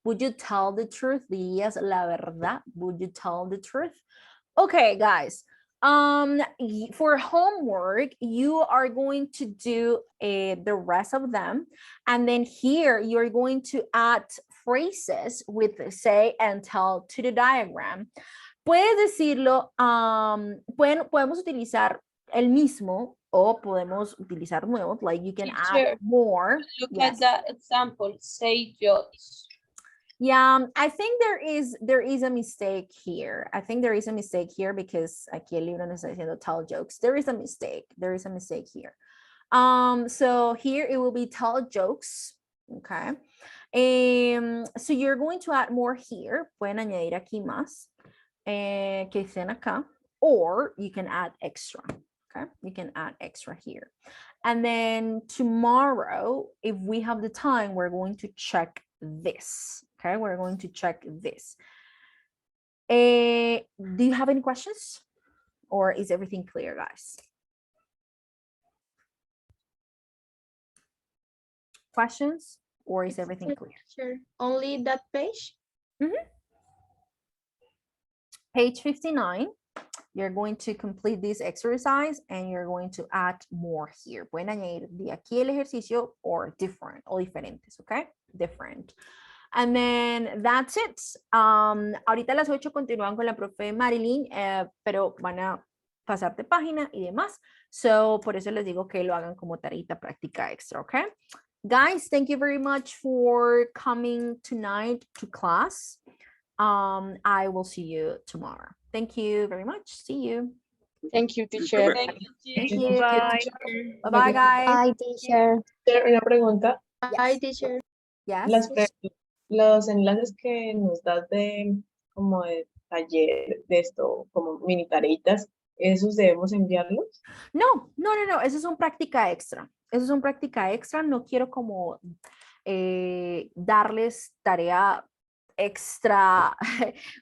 Would you tell the truth? ¿Dirías la verdad? Would you tell the truth? Okay, guys. For homework, you are going to do the rest of them. And then here, you're going to add phrases with say and tell to the diagram. Puedes decirlo, podemos utilizar el mismo o podemos utilizar nuevos, like you can add more. Look at that example, say jokes. Yeah, I think there is a mistake here. Because aquí el libro nos está diciendo tell jokes. There is a mistake here. So here it will be tell jokes. Okay. So you're going to add more here. Pueden añadir aquí más que estén acá. Or you can add extra. Okay. You can add extra here. And then tomorrow, if we have the time, we're going to check this. Okay, we're going to check this. Do you have any questions? Or is everything clear, guys? Questions? Or is everything clear? Sure. Only that page? Page 59. You're going to complete this exercise and you're going to add more here. Pueden añadir de aquí el ejercicio or different, o diferentes, okay? Different. And then that's it. Ahorita a las 8 continúan con la profe Marilyn, pero van a pasar de página y demás. So, por eso les digo que lo hagan como tarita práctica extra, okay? Guys, thank you very much for coming tonight to class. I will see you tomorrow. Thank you very much. See you. Thank you, teacher. Thank you. Bye. Bye, guys. Bye, teacher. Una pregunta. Bye, teacher. Yes. Los enlaces que nos das de como de taller de esto, como mini tareitas, ¿esos debemos enviarlos? No, no, no, no, eso es un práctica extra. Eso es un práctica extra. No quiero como darles tarea extra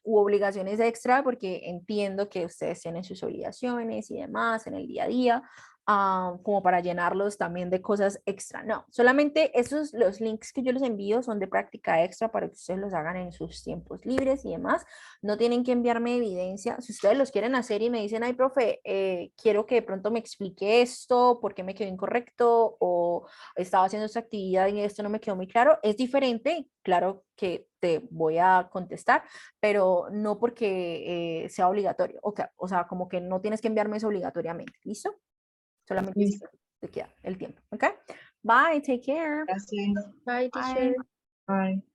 u obligaciones extra porque entiendo que ustedes tienen sus obligaciones y demás en el día a día, como para llenarlos también de cosas extra. No, solamente esos, los links que yo les envío son de práctica extra para que ustedes los hagan en sus tiempos libres y demás. No tienen que enviarme evidencia. Si ustedes los quieren hacer y me dicen, ay, profe, quiero que de pronto me explique esto, por qué me quedó incorrecto, o estaba haciendo esta actividad y esto no me quedó muy claro, es diferente. Claro que te voy a contestar, pero no porque sea obligatorio. Okay. O sea, como que no tienes que enviarme eso obligatoriamente. ¿Listo? Solamente Listo. te queda el tiempo. ¿Ok? Bye, take care. Gracias. Bye, Bye. teacher. Bye.